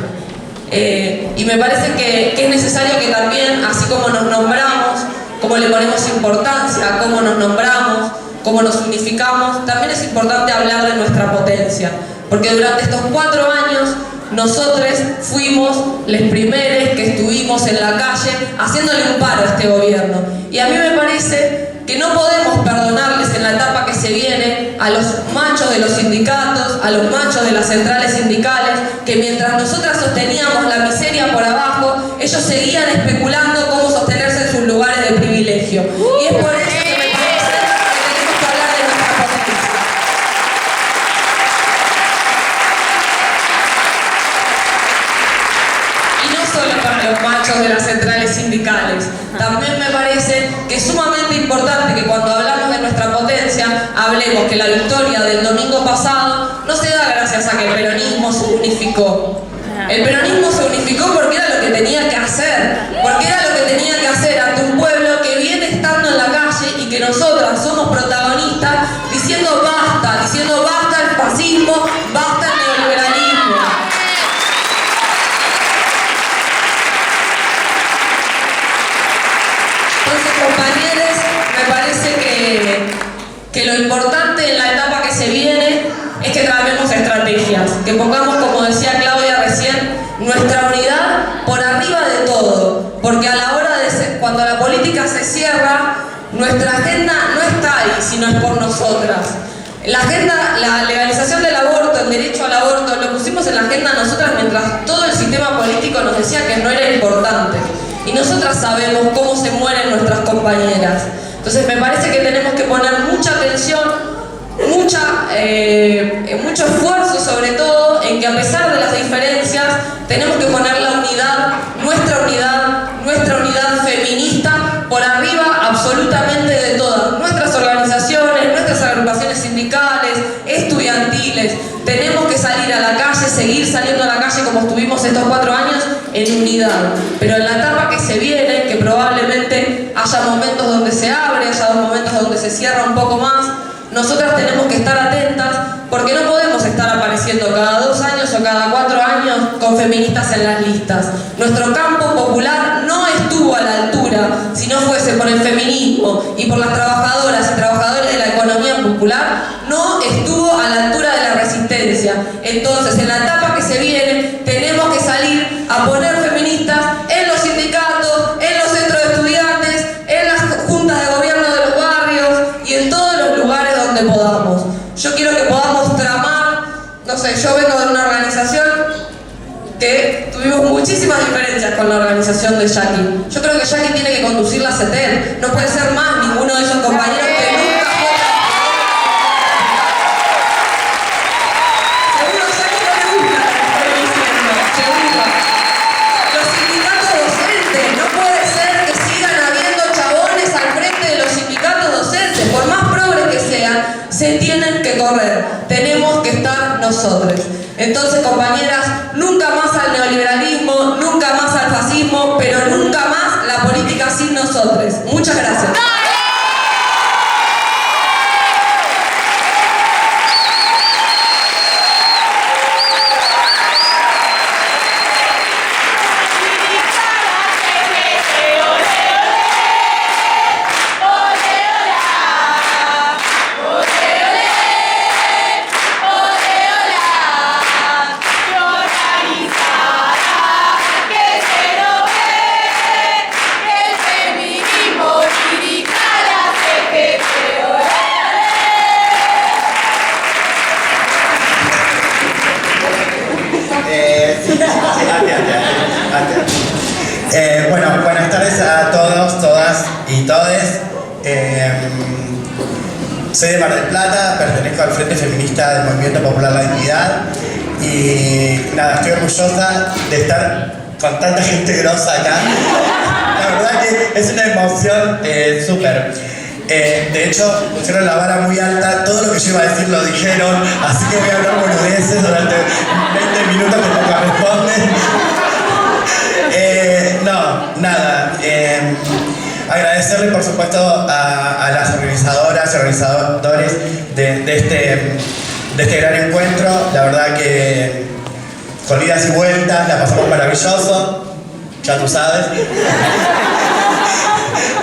Y me parece que es necesario que también, así como nos nombramos, como le ponemos importancia, cómo nos nombramos, cómo nos unificamos, también es importante hablar de nuestra potencia. Porque durante estos 4 años, nosotros fuimos los primeros que estuvimos en la calle haciéndole un paro a este gobierno. Y a mí me parece que no podemos perdonarles en la etapa que se viene a los machos de los sindicatos, a los machos de las centrales sindicales, que mientras nosotras sosteníamos la miseria por abajo, ellos seguían especulando cómo sostenerse en sus lugares de privilegio. Y es por eso que me parece que tenemos que hablar de nuestra potencia. Y no solo para los machos de las centrales sindicales. También me parece que es sumamente importante que cuando hablamos de nuestra potencia, hablemos que la victoria del domingo pasado no se da gracias a que el peronismo se unificó. El peronismo se unificó porque era lo que tenía que hacer. Porque era lo que tenía que hacer ante un pueblo que viene estando en la calle y que nosotras somos protagonistas diciendo basta al fascismo, basta al neoliberalismo. Entonces, compañeros, me parece que lo importante en la etapa que se viene es que trabajemos estrategias, que pongamos, como decía Claudia recién, nuestra unidad por arriba de todo, porque a la hora cuando la política se cierra, nuestra agenda no está ahí, sino es por nosotras. La legalización del aborto, el derecho al aborto, lo pusimos en la agenda nosotras mientras todo el sistema político nos decía que no era importante. Y nosotras sabemos cómo se mueren nuestras compañeras. Entonces me parece que tenemos que poner mucha atención, mucho esfuerzo sobre todo en que a pesar de las diferencias tenemos que poner la unidad, nuestra unidad feminista por arriba absolutamente de todas nuestras organizaciones, nuestras agrupaciones sindicales, estudiantiles. Tenemos que salir a la calle, seguir saliendo a la calle como estuvimos estos 4 años en unidad. Pero en la etapa que se viene, que probablemente haya momentos donde se abre, haya momentos donde se cierra un poco más, nosotras tenemos que estar atentas porque no podemos estar apareciendo cada 2 años o cada 4 años con feministas en las listas. Nuestro campo popular no estuvo a la altura si no fuese por el feminismo y por las trabajadoras y trabajadores de la economía popular, no estuvo a la altura de la resistencia. Entonces, en la etapa que se viene, tenemos que salir a poner feministas en los sindicatos, en los podamos. Yo quiero que podamos tramar, no sé, yo vengo de una organización que tuvimos muchísimas diferencias con la organización de Jackie. Yo creo que Jackie tiene que conducir la CETER, no puede ser más ninguno de esos compañeros que nunca fue. Seguro a Jackie no le gusta lo que estoy diciendo, seguro. Los sindicatos docentes, no puede ser que sigan habiendo chabones al frente de los sindicatos docentes, por más progres que sean, se tienen que correr, tenemos que estar nosotros. Entonces, compañeras, nunca más al neoliberalismo, nunca más al fascismo, pero nunca más la política sin nosotros. Muchas gracias. Bueno, buenas tardes a todos, todas y todes. Soy de Mar del Plata, pertenezco al Frente Feminista del Movimiento Popular La Dignidad y nada, estoy orgullosa de estar con tanta gente grosa acá. La verdad que es una emoción súper. De hecho, pusieron la vara muy alta, todo lo que yo iba a decir lo dijeron, así que voy a hablar boludeces durante 20 minutos que me corresponden. No, nada. Agradecerle por supuesto a las organizadoras y organizadores de este gran encuentro. La verdad que con idas y vueltas la pasamos maravilloso, ya tú sabes.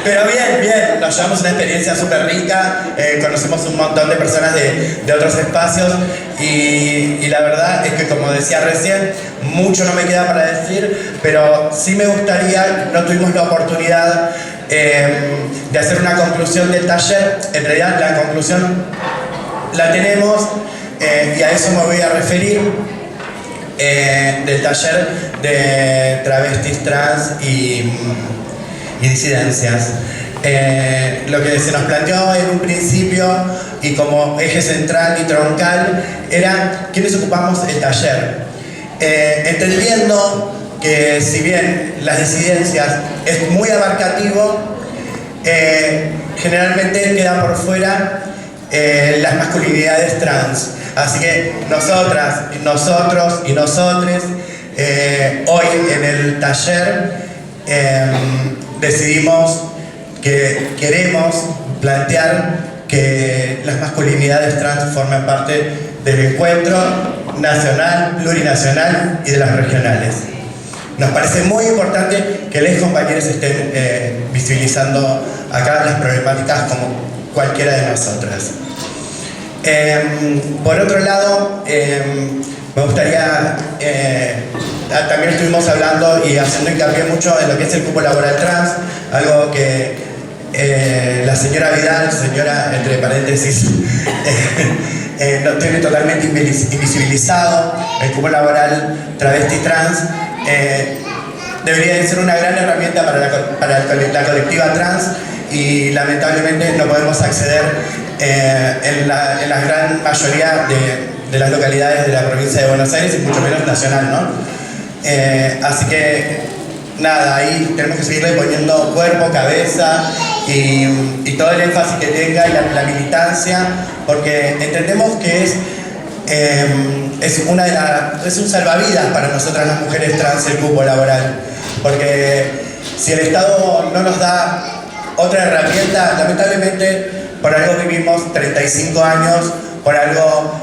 Pero bien, nos llevamos una experiencia súper rica, conocemos un montón de personas de otros espacios y la verdad es que, como decía recién, mucho no me queda para decir, pero sí me gustaría, no tuvimos la oportunidad de hacer una conclusión del taller. En realidad la conclusión la tenemos y a eso me voy a referir, del taller de travestis, trans y disidencias. Lo que se nos planteó en un principio y como eje central y troncal era quiénes ocupamos el taller, entendiendo que si bien las disidencias es muy abarcativo, generalmente quedan por fuera las masculinidades trans. Así que nosotras, nosotros y nosotres, hoy en el taller decidimos que queremos plantear que las masculinidades trans forman parte del encuentro nacional, plurinacional y de las regionales. Nos parece muy importante que los compañeros estén visibilizando acá las problemáticas como cualquiera de nosotras. Por otro lado, me gustaría, también estuvimos hablando y haciendo hincapié mucho en lo que es el cupo laboral trans, algo que la señora Vidal, señora entre paréntesis, no tiene totalmente invisibilizado. El cupo laboral travesti trans debería de ser una gran herramienta para la colectiva trans y lamentablemente no podemos acceder en la gran mayoría de las localidades de la provincia de Buenos Aires y mucho menos nacional, ¿no? Así que nada, ahí tenemos que seguirle poniendo cuerpo, cabeza y todo el énfasis que tenga y la militancia, porque entendemos que es un salvavidas para nosotras las mujeres trans el cupo laboral, porque si el Estado no nos da otra herramienta, lamentablemente por algo vivimos 35 años, por algo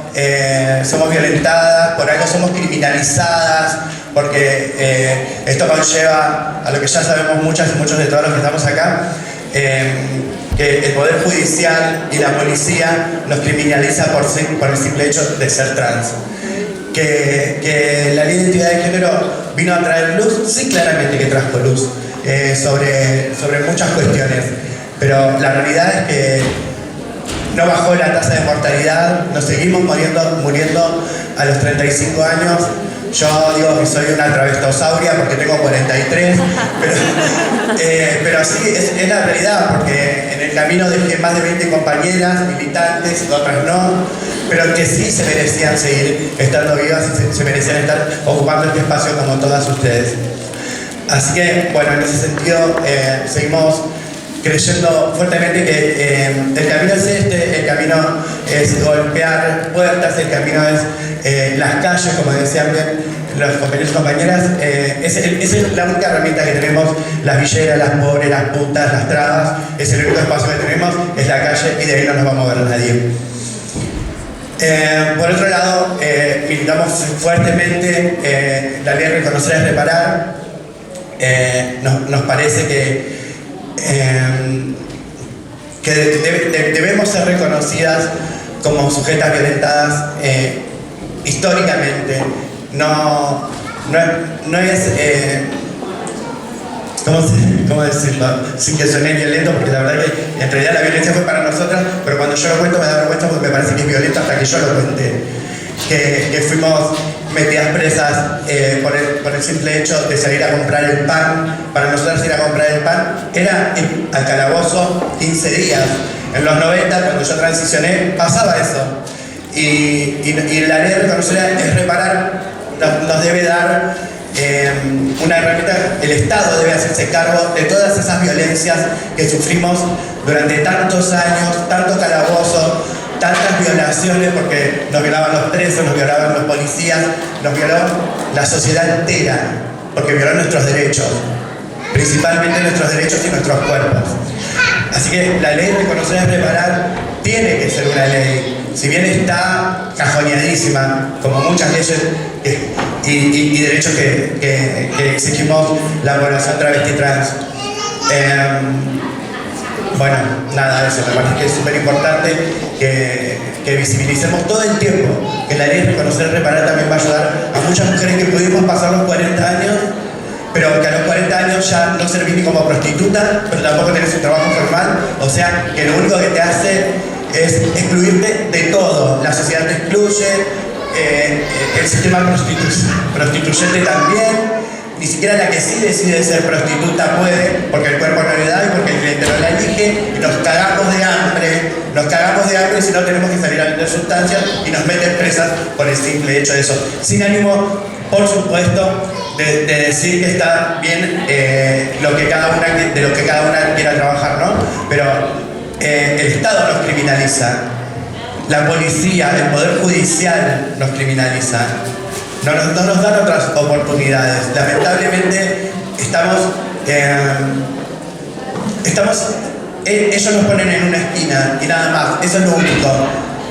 somos violentadas, por algo somos criminalizadas, porque esto conlleva a lo que ya sabemos muchas y muchos de todos los que estamos acá, que el Poder Judicial y la policía nos criminaliza por el simple hecho de ser trans. Que la Ley de Identidad de Género vino a traer luz, sí, claramente que trajo luz sobre muchas cuestiones, pero la realidad es que no bajó la tasa de mortalidad, nos seguimos muriendo a los 35 años. Yo digo que soy una travestosauria porque tengo 43, pero sí, es la realidad, porque en el camino dejé más de 20 compañeras, militantes, otras no, pero que sí se merecían seguir estando vivas y se merecían estar ocupando este espacio como todas ustedes. Así que, bueno, en ese sentido, seguimos creyendo fuertemente que el camino es este, el camino es golpear puertas, el camino es las calles, como decían bien los compañeros y compañeras, es la única herramienta que tenemos, las villeras, las pobres, las putas, las trabas, es el único espacio que tenemos, es la calle y de ahí no nos va a mover nadie. Por otro lado, militamos fuertemente la ley de reconocer es reparar. Nos parece que debemos ser reconocidas como sujetas violentadas históricamente. No es, ¿cómo decirlo? Sin que suene violento, porque la verdad que en realidad la violencia fue para nosotras, pero cuando yo lo cuento me da vergüenza porque me parece que es violento hasta que yo lo cuente. Que fuimos metidas presas por el simple hecho de salir a comprar el pan. Para nosotros ir a comprar el pan era ir al calabozo 15 días. En los 90, cuando yo transicioné, pasaba eso. Y la ley de reconocer es reparar, nos debe dar una herramienta. El Estado debe hacerse cargo de todas esas violencias que sufrimos durante tantos años, tanto calabozo, tantas violaciones, porque nos violaban los presos, nos violaban los policías, nos violó la sociedad entera, porque violó nuestros derechos, principalmente nuestros derechos y nuestros cuerpos. Así que la ley de reconocer y reparar tiene que ser una ley, si bien está cajoneadísima, como muchas leyes y derechos que exigimos la población travesti trans. Bueno, nada de eso, me parece que es súper importante que visibilicemos todo el tiempo, que la ley de reconocer y reparar también va a ayudar a muchas mujeres que pudimos pasar los 40 años, pero que a los 40 años ya no servís ni como prostituta, pero tampoco tenés un trabajo formal, o sea, que lo único que te hace es excluirte de todo. La sociedad te excluye, el sistema prostituyente también. Ni siquiera la que sí decide ser prostituta puede, porque el cuerpo no le da y porque el cliente no la elige, y nos cagamos de hambre si no tenemos que salir a vender sustancias y nos meten presas por el simple hecho de eso. Sin ánimo, por supuesto, de decir que está bien de lo que cada una quiera trabajar, ¿no? Pero el Estado nos criminaliza, la policía, el Poder Judicial nos criminaliza. No nos dan otras oportunidades. Lamentablemente ellos nos ponen en una esquina y nada más, eso es lo único.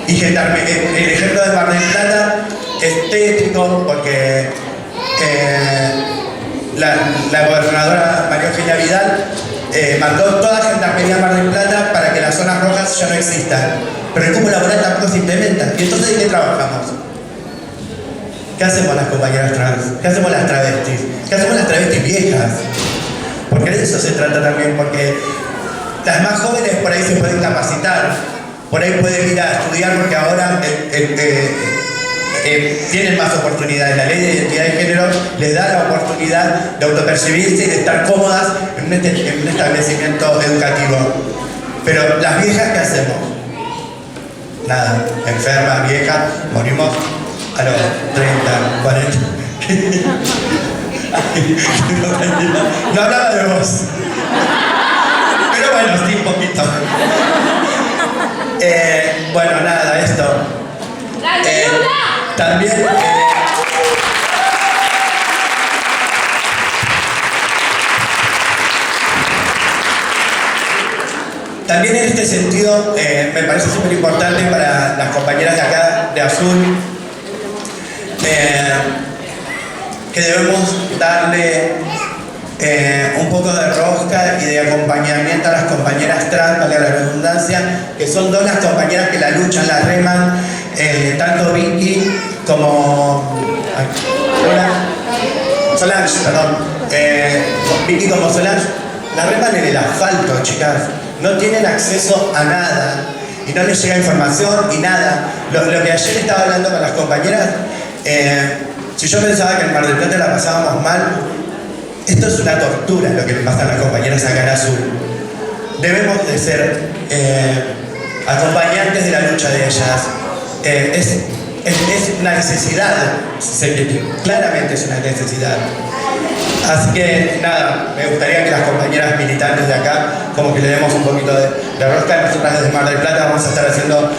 Y el ejemplo de Mar del Plata es tétrico porque la gobernadora María Eugenia Vidal mandó toda Gendarmería a Mar del Plata para que las zonas rojas ya no existan. Pero el cupo laboral tampoco se implementa. ¿Y entonces de qué trabajamos? ¿Qué hacemos las compañeras trans? ¿Qué hacemos las travestis? ¿Qué hacemos las travestis viejas? Porque de eso se trata también, porque las más jóvenes por ahí se pueden capacitar, por ahí pueden ir a estudiar porque ahora tienen más oportunidades. La ley de identidad de género les da la oportunidad de autopercibirse y de estar cómodas en un establecimiento educativo. Pero las viejas, ¿qué hacemos? Nada, enfermas, viejas, morimos a los 30, 40. No hablaba de vos. Pero bueno, sí, un poquito. Bueno, nada, esto. También. También en este sentido, me parece súper importante para las compañeras de acá, de Azul, que debemos darle un poco de rosca y de acompañamiento a las compañeras trans, valga la redundancia, que son dos las compañeras que la luchan, la reman, tanto Vicky como Solange, perdón, Vicky como Solange, la reman en el asfalto, chicas, no tienen acceso a nada. y no les llega información y nada. Lo que ayer estaba hablando con las compañeras, si yo pensaba que en Mar del Plata la pasábamos mal, esto es una tortura lo que le pasa a las compañeras acá en Azul. Debemos de ser acompañantes de la lucha de ellas. Es una necesidad, claramente es una necesidad. Así que nada, me gustaría que las compañeras militantes de acá como que le demos un poquito de rosca. Nosotras desde Mar del Plata vamos a estar haciendo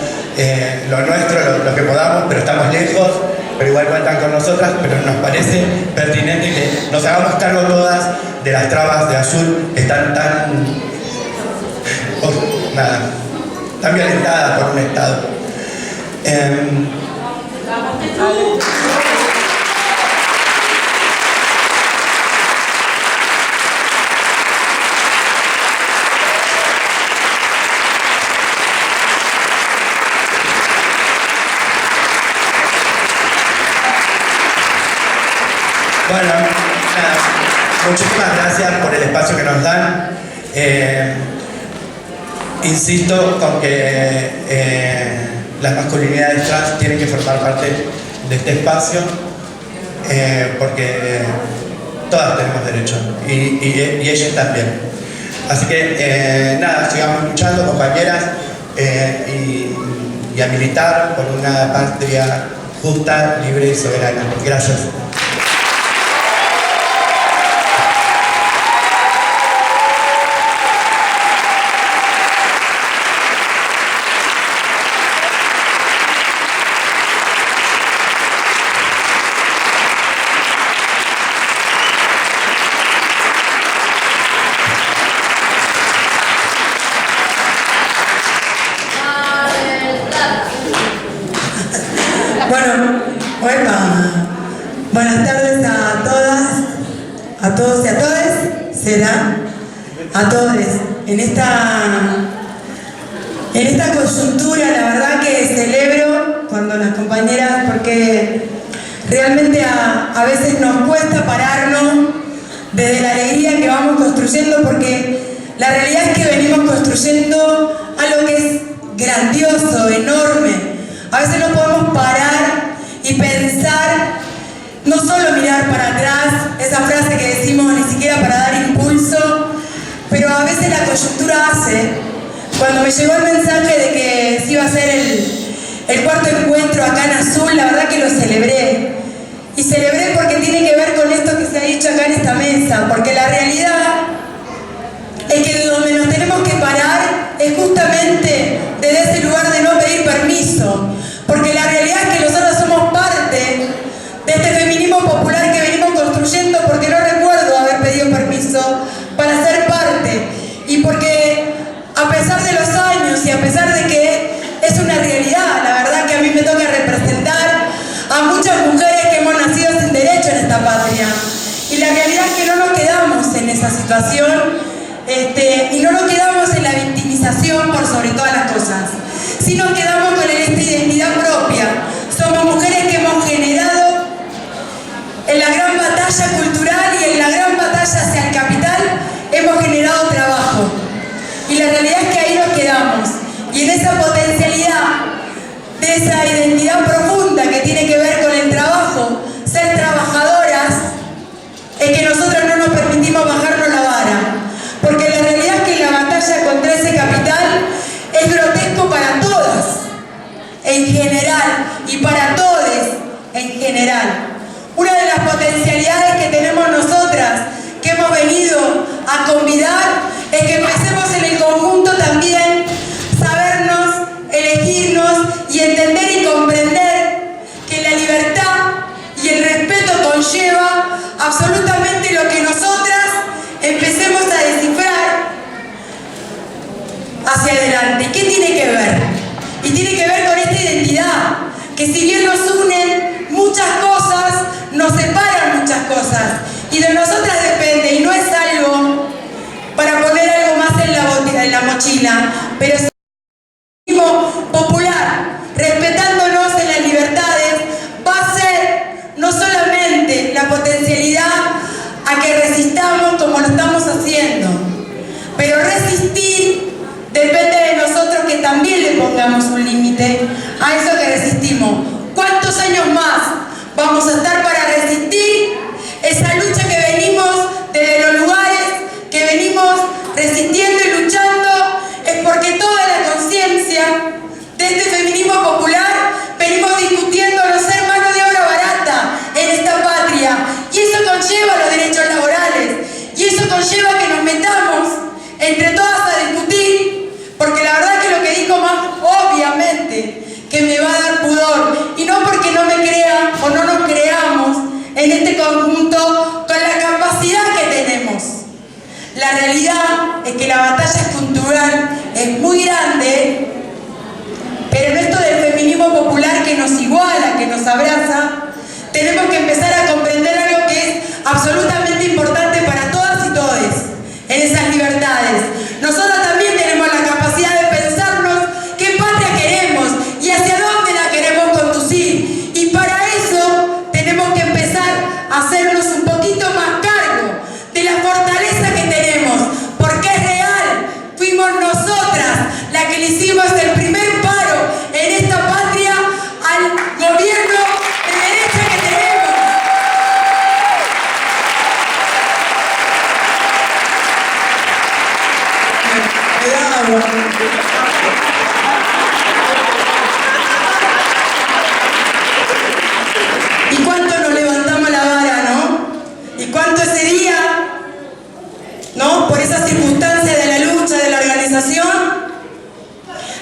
lo nuestro, lo que podamos, pero estamos lejos, pero igual cuentan con nosotras, pero nos parece pertinente que nos hagamos cargo todas de las trabas de Azul que están tan violentadas por un Estado. Bueno, nada, muchísimas gracias por el espacio que nos dan. Insisto con que las masculinidades trans tienen que formar parte de este espacio porque todas tenemos derecho y ellas también. Así que nada, sigamos luchando, compañeras, y a militar por una patria justa, libre y soberana. Gracias. Buenas tardes a todas, a todos y a todes, será a todos. En esta coyuntura, la verdad que celebro cuando las compañeras, porque realmente a veces nos cuesta pararnos desde la alegría que vamos construyendo, porque la realidad es que venimos construyendo algo que es grandioso, enorme. A veces no podemos parar y pensar, no solo mirar para atrás, esa frase que decimos ni siquiera para dar impulso, pero a veces la coyuntura hace. Cuando me llegó el mensaje de que se iba a hacer el cuarto encuentro acá en Azul, la verdad que lo celebré. Y celebré porque tiene que ver con esto que se ha dicho acá en esta mesa, porque la realidad es que donde nos tenemos que parar es justamente desde ese lugar de no pedir permiso, porque la realidad es que nosotros somos parte de este feminismo popular que venimos construyendo, porque no recuerdo haber pedido permiso para ser parte, y porque a pesar de los años y a pesar de que es una realidad, la verdad que a mí me toca representar a muchas mujeres que hemos nacido sin derecho en esta patria, y la realidad es que no nos quedamos en esa situación y no nos quedamos en la victimización por sobre todas las cosas, sino quedamos con esta identidad propia. Somos mujeres que hemos generado en la gran batalla cultural y en la gran batalla hacia el capital, hemos generado trabajo. Y la realidad es que ahí nos quedamos. Y en esa potencialidad de esa identidad profunda que tiene que ver con el trabajo, ser trabajadoras, es que nosotros no nos permitimos bajarnos la vara. Porque la realidad es que la batalla contra ese capital es grotesco para todas, en general, y para todes, en general. Una de las potencialidades que tenemos nosotras, que hemos venido a convidar, es que empecemos en el conjunto también, sabernos, elegirnos y entender y comprender que la libertad y el respeto conlleva absolutamente lo que nosotras empecemos a descifrar hacia adelante. ¿Qué tiene que ver? Y tiene que ver con esta identidad, que si bien nos unen muchas cosas, nos separan muchas cosas. Y de nosotras depende, y no es algo para poner algo más en la mochila, pero si el feminismo popular, respetándonos en las libertades, va a ser no solamente la potencialidad a que resistamos como lo estamos haciendo, pero resistir depende de nosotros que también le pongamos límite a eso que resistimos. ¿Cuántos años más vamos a estar para resistir esa lucha que venimos desde los lugares que venimos resistiendo y luchando? Es porque toda la conciencia de este feminismo popular venimos discutiendo no ser mano de obra barata en esta patria, y eso conlleva los derechos laborales, y eso conlleva que nos metamos entre todas a discutir, porque la verdad que lo que dijo más obviamente que me va a dar pudor, y no porque no me crean o no nos creamos en este conjunto con la capacidad que tenemos. La realidad es que la batalla cultural es muy grande, pero en esto del feminismo popular que nos iguala, que nos abraza, tenemos que empezar a comprender algo que es absolutamente importante para todas y todes en esas libertades. Nosotros también tenemos la capacidad de pensarnos qué patria queremos y hacia dónde la queremos conducir. Y para eso tenemos que empezar a hacernos un poquito más cargo de la fortaleza que tenemos, porque es real. Fuimos nosotras las que le hicimos el primer paro en esta patria al gobierno de derecha que tenemos. Me da agua. ¿Y cuánto nos levantamos la vara, no? ¿Y cuánto ese día, no? Por esa circunstancia de la lucha, de la organización,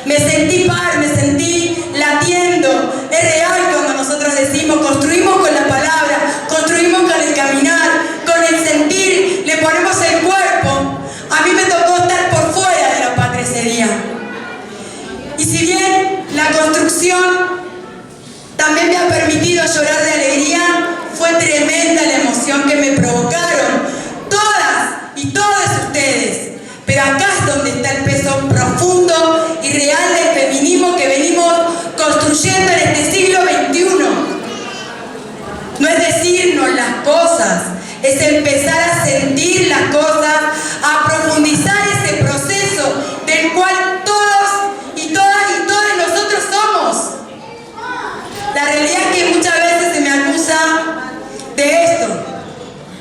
me sentí par, me sentí latiendo. Es real cuando nosotros decimos, construimos con la palabra, construimos con el caminar, con el sentir, le ponemos el cuerpo. A mí me tocó estar por fuera de la patria ese día. Y si bien la construcción también me ha permitido llorar de alegría, fue tremenda la emoción que me provocaron todas y todos ustedes. Pero acá es donde está el peso profundo y real del feminismo que venimos construyendo en este siglo XXI. No es decirnos las cosas, es empezar a sentir las cosas, a profundizar ese proceso del cual todos y todas nosotros somos. La realidad es que muchas veces se me acusa de esto,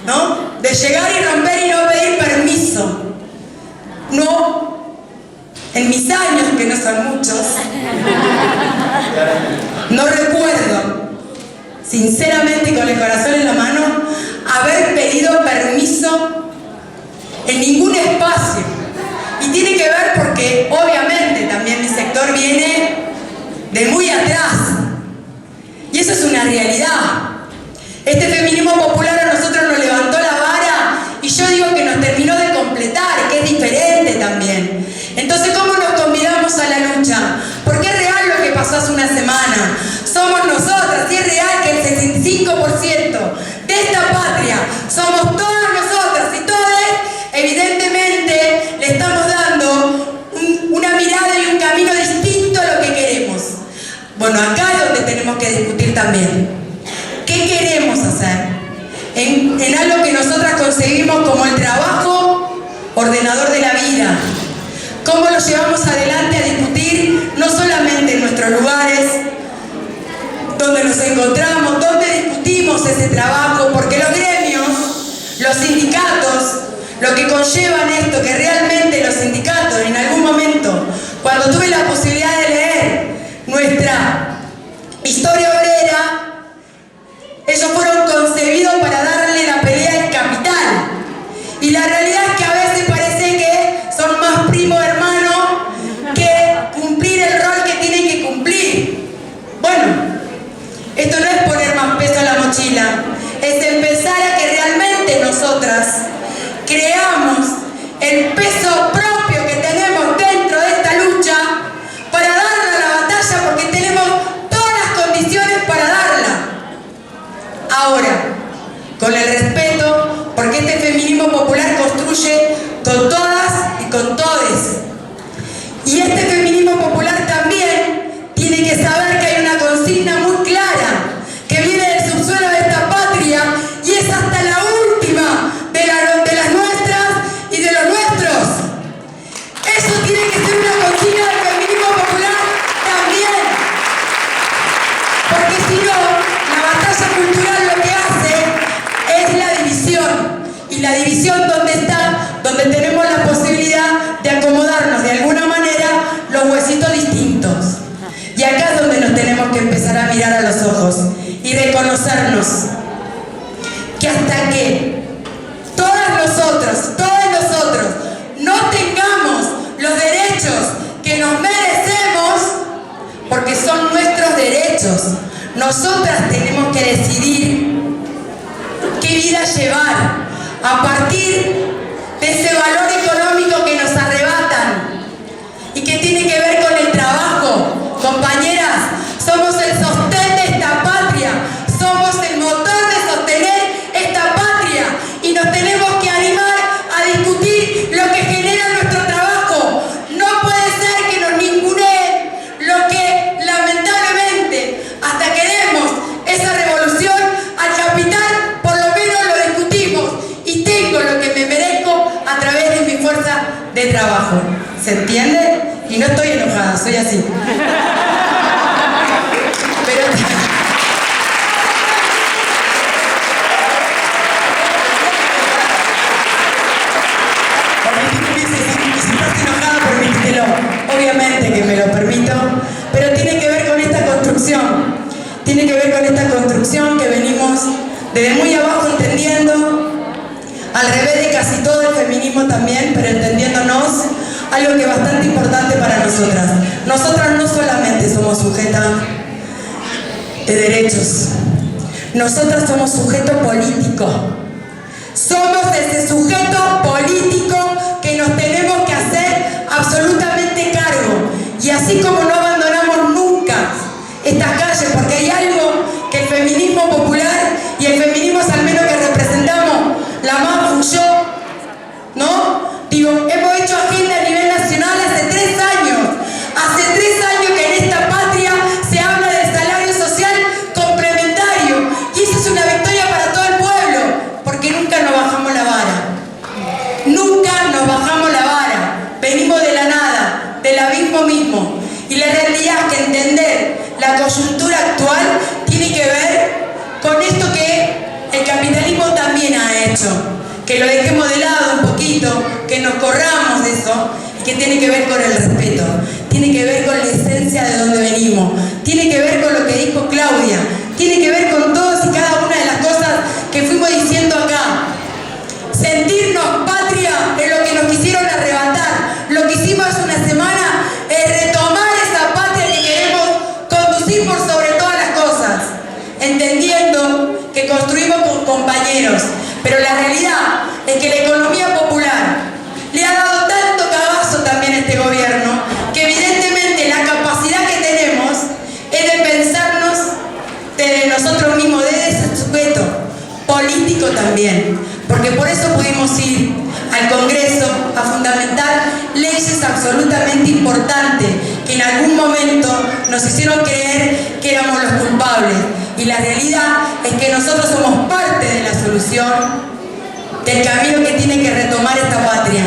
¿no? De llegar y romper y no pedir permiso. No, en mis años, que no son muchos, no recuerdo, sinceramente y con el corazón en la mano, haber pedido permiso en ningún espacio. Y tiene que ver porque obviamente también mi sector viene de muy atrás. Y eso es una realidad. Este feminismo popular a nosotros nos levantó la vara y yo digo que nos terminó de completar, que es diferente también. Entonces, ¿cómo nos convidamos a la lucha? Porque es real lo que pasó hace una semana. Somos nosotras, y es real que el 65% de esta patria somos todas nosotras y todas, evidentemente le estamos dando una mirada y un camino distinto a lo que queremos. Bueno, acá es donde tenemos que discutir también. ¿Qué queremos hacer? En algo que nosotras concebimos como el trabajo ordenador de la vida. ¿Cómo lo llevamos adelante a discutir no solamente en nuestros lugares donde nos encontramos, donde discutimos ese trabajo? Porque los gremios, los sindicatos, lo que conllevan esto, que realmente los sindicatos en algún momento, cuando tuve la posibilidad de leer nuestra historia obrera, ellos fueron concebidos para darle la pelea al capital. Y la realidad es que a veces parece que son más primo hermano que cumplir el rol que tienen que cumplir. Bueno, esto no es poner más peso a la mochila, es empezar a que realmente nosotras creamos el peso propio que tenemos dentro de esta lucha para darle a la batalla, porque tenemos todas las condiciones para darla. Ahora, con el respeto, porque este feminismo popular construye con todas y con todes. Y este feminismo popular también tiene que saber que hay una consigna muy clara que viene del subsuelo de esta patria y es hasta la última de las nuestras y de los nuestros. Eso tiene que ser una consigna del feminismo popular también. la división donde está, donde tenemos la posibilidad de acomodarnos de alguna manera los huesitos distintos. Y acá es donde nos tenemos que empezar a mirar a los ojos y reconocernos que hasta que todos nosotros no tengamos los derechos que nos merecemos, porque son nuestros derechos, nosotras tenemos que decidir qué vida llevar a partir de ese valor económico que nos arrebatan y que tiene que ver con el trabajo. Compañeras, somos el sostén de esta patria, somos el motor de sostener esta patria y nos tenemos que animar a discutir lo que genera nuestro trabajo. No puede ser que nos ninguneen lo que lamentablemente, hasta que demos esa revolución al capital, por lo menos lo discutimos y tengo lo que me merezco a través de mi fuerza de trabajo. ¿Se entiende? Y no estoy enojada, soy así. Pero si estás enojada, permítelo. Obviamente que me lo permito, pero tiene que ver con esta construcción. Tiene que ver con esta construcción que venimos desde muy abajo entendiendo, al revés de casi todo el feminismo también, pero entendiéndonos algo que es bastante importante para nosotras. Nosotras no solamente somos sujetas de derechos, nosotras somos sujeto político. Somos ese sujeto político que nos tenemos que hacer absolutamente cargo. Y así como no abandonamos nunca estas calles, porque hay algo que el feminismo popular y el feminismo al menos que representamos, la MAFU, yo, ¿no? Digo, hemos hecho agenda a nivel nacional hace 3 años. Hace 3 años que en esta patria se habla del salario social complementario. Y eso es una victoria para todo el pueblo, porque nunca nos bajamos la vara. Nunca nos bajamos la vara. Venimos de la nada, del abismo mismo. Y la realidad es que entender la coyuntura actual tiene que ver con esto que el capitalismo también ha hecho. Que lo dejemos de lado un poquito, que nos corramos de eso, y que tiene que ver con el respeto, tiene que ver con la esencia de donde venimos, tiene que ver con lo que dijo Claudia, tiene que ver con todas y cada una de las cosas que fuimos diciendo acá. Sentirnos patria es lo que nos quisieron arrebatar. Lo que hicimos hace una semana es retomar esa patria que queremos conducir por sobre todas las cosas, entendiendo que construimos con compañeros. Pero la realidad es que la economía popular le ha dado tanto cagazo también a este gobierno, que evidentemente la capacidad que tenemos es de pensarnos desde nosotros mismos, desde ese sujeto político también. Porque por eso pudimos ir al Congreso a fundamentar leyes absolutamente importantes que en algún momento nos hicieron creer que éramos los culpables. Y la realidad es que nosotros somos parte de la solución del camino que tiene que retomar esta patria.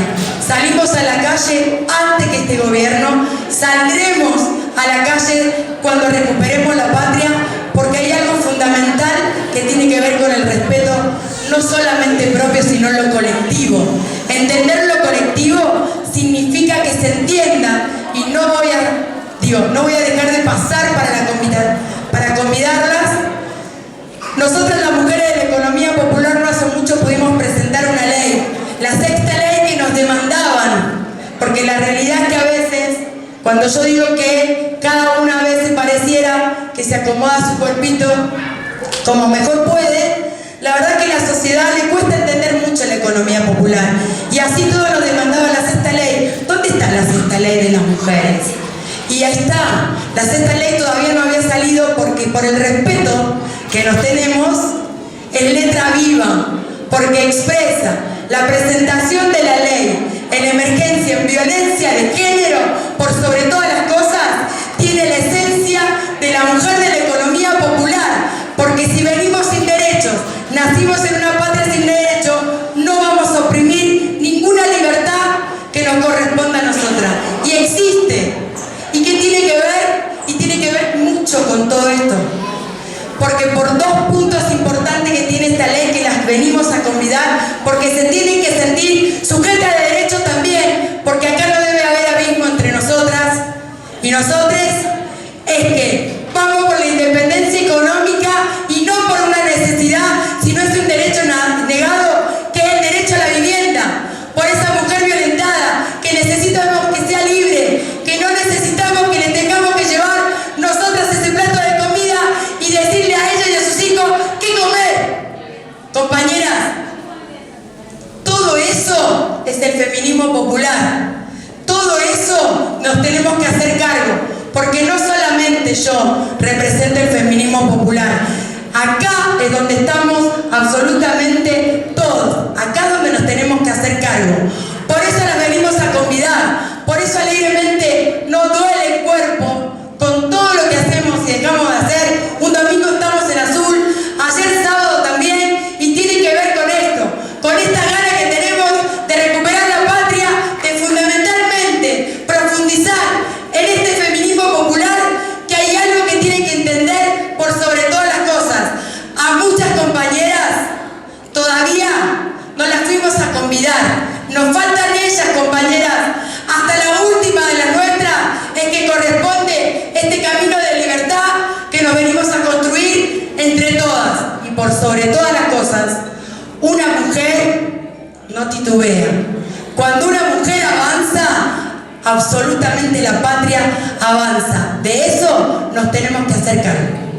Salimos a la calle antes que este gobierno, saldremos a la calle cuando recuperemos la patria, porque hay algo fundamental que tiene que ver con el respeto, no solamente propio, sino lo colectivo. Entender lo colectivo significa que se entienda, y no voy a dejar de pasar para convidarlas. Nosotras las mujeres de la economía popular no hace mucho pudimos presentar una ley, la 6ª ley que nos demandaban, porque la realidad es que a veces, cuando yo digo que cada una a veces pareciera que se acomoda a su cuerpito como mejor puede, la verdad que a la sociedad le cuesta entender mucho la economía popular. Y así todo nos demandaba la 6ª ley. ¿Dónde está la 6ª ley de las mujeres? Y ahí está. La 6ª ley todavía no había salido porque por el respeto que nos tenemos, en letra viva, porque expresa la presentación de la ley en emergencia, en violencia de género, por sobre todas las cosas, tiene la esencia de la mujer de la economía popular. Porque si venimos sin derechos, nacimos en una patria sin derechos, no vamos a oprimir ninguna libertad que nos corresponda a nosotras. Y existe. ¿Y qué tiene que ver? Y tiene que ver mucho con todo esto. Porque por 2 puntos importantes que tiene esta ley, que las venimos a convidar olvidar, porque se tienen que sentir sujetas de derechos también, porque acá no debe haber abismo entre nosotras y nosotres. Es que vamos por la independencia económica y no por una necesidad, sino es un derecho negado, que es el derecho a la vivienda, por esa mujer violentada, que necesitamos que sea libre, que no necesitamos que le tengamos que llevar nosotras ese plato de comida y decirle a ella y a sus hijos qué comer. Compañeras, todo eso es el feminismo popular. Todo eso nos tenemos que hacer cargo, porque no solamente yo represento el feminismo popular. Acá es donde estamos absolutamente todos. Acá es donde nos tenemos que hacer cargo. Por eso las venimos a convidar. Por eso alegremente nos duele el cuerpo con todo lo que hacemos y dejamos de hacer. Un domingo estamos en azul, ayer sábado también, y tiene que ver con esto, con esta gana que tenemos de recuperar la patria, de fundamentalmente profundizar en este feminismo popular, que hay algo que tienen que entender por sobre todas las cosas. A muchas compañeras todavía no las fuimos a convidar. Nos faltan ellas, compañeras. Hasta la última de las nuestras es que corresponde este camino de libertad que nos venimos a construir entre todas. Y por sobre todas las cosas, una mujer no titubea. Cuando una mujer avanza, absolutamente la patria avanza. De eso nos tenemos que hacer cargo.